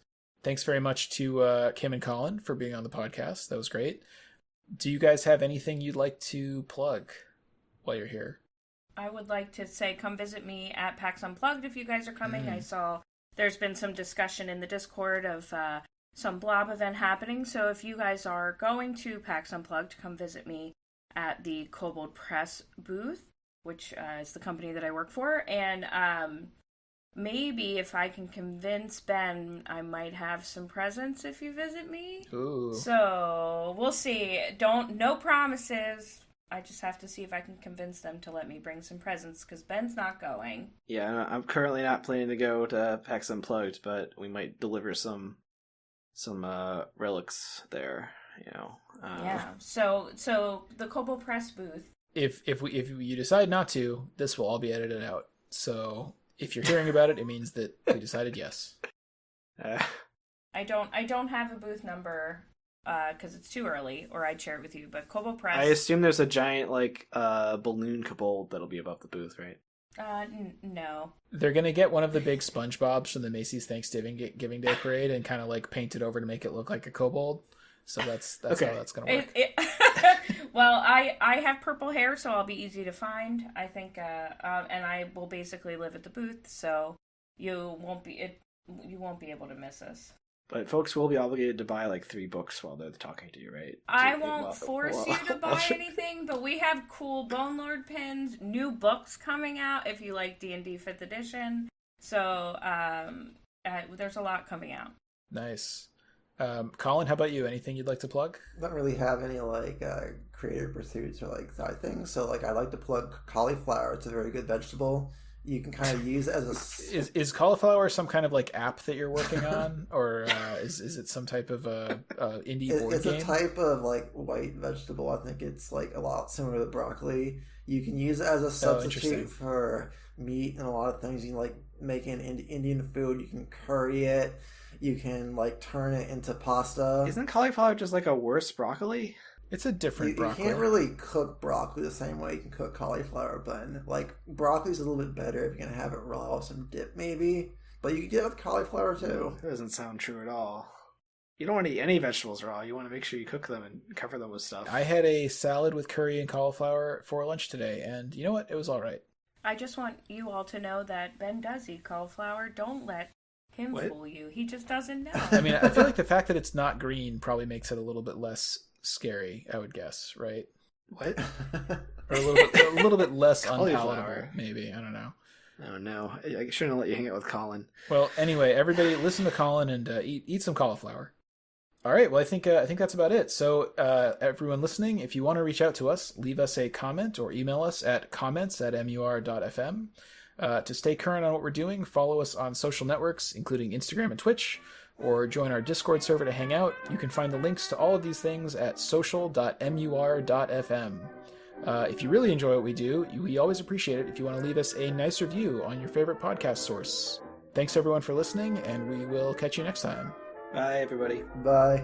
Speaker 3: Thanks very much to Kym and Colin for being on the podcast. That was great. Do you guys have anything you'd like to plug while you're here?
Speaker 5: I would like to say come visit me at PAX Unplugged if you guys are coming. I saw there's been some discussion in the Discord of some blob event happening. So if you guys are going to PAX Unplugged, come visit me at the Kobold Press booth, which is the company that I work for. And maybe if I can convince Ben, I might have some presents if you visit me.
Speaker 3: Ooh.
Speaker 5: So we'll see. No promises. I just have to see if I can convince them to let me bring some presents, because Ben's not going.
Speaker 4: Yeah, I'm currently not planning to go to PAX Unplugged, but we might deliver some relics there,
Speaker 5: Yeah, so the Kobo Press booth.
Speaker 3: If you decide not to, this will all be edited out. So if you're hearing about it, it means that we decided yes.
Speaker 5: I don't have a booth number because it's too early, or I'd share it with you. But Kobo Press.
Speaker 4: I assume there's a giant balloon kobold that'll be above the booth, right?
Speaker 5: No.
Speaker 3: They're gonna get one of the big SpongeBobs from the Macy's Thanksgiving Giving Day Parade and kind of like paint it over to make it look like a kobold. So that's
Speaker 4: okay.
Speaker 3: how that's gonna work.
Speaker 5: Well, I have purple hair, so I'll be easy to find. I think, and I will basically live at the booth, so you won't be able to miss us.
Speaker 4: But folks will be obligated to buy like 3 books while they're talking to you, right?
Speaker 5: I won't force you to buy anything, but we have cool Bone Lord pins, new books coming out if you like D&D 5th edition. So there's a lot coming out.
Speaker 3: Nice. Colin, how about you? Anything you'd like to plug?
Speaker 6: Don't really have any creative pursuits or like side things. So like I like to plug cauliflower. It's a very good vegetable. You can kind of use it as a...
Speaker 3: Is cauliflower some kind of like app that you're working on, or is it some type of indie board game?
Speaker 6: It's a type of like white vegetable. I think it's like a lot similar to broccoli. You can use it as a substitute for meat and a lot of things. You can like make an Indian food. You can curry it. You can like turn it into pasta.
Speaker 4: Isn't cauliflower just like a worse broccoli?
Speaker 3: It's a different broccoli.
Speaker 6: You can't really cook broccoli the same way you can cook cauliflower, but like broccoli's a little bit better if you're gonna have it raw with some dip maybe. But you can get it with cauliflower too.
Speaker 4: That doesn't sound true at all. You don't want to eat any vegetables raw. You want to make sure you cook them and cover them with stuff.
Speaker 3: I had a salad with curry and cauliflower for lunch today, and you know what? It was all right.
Speaker 5: I just want you all to know that Ben does eat cauliflower. Don't let him fool you. He just doesn't know.
Speaker 3: I mean, I feel like the fact that it's not green probably makes it a little bit less scary, I would guess, right?
Speaker 4: What?
Speaker 3: Or a little bit less unpalatable, maybe. I don't know.
Speaker 4: Oh no, I shouldn't let you hang out with Colin.
Speaker 3: Well, anyway, everybody listen to Colin and eat some cauliflower. All right, well, I think that's about it. So, everyone listening, if you want to reach out to us, leave us a comment or email us at comments@mur.fm. To stay current on what we're doing, follow us on social networks, including Instagram and Twitch, or join our Discord server to hang out. You can find the links to all of these things at social.mur.fm. If you really enjoy what we do, we always appreciate it if you want to leave us a nice review on your favorite podcast source. Thanks everyone for listening, and we will catch you next time.
Speaker 4: Bye, everybody.
Speaker 6: Bye.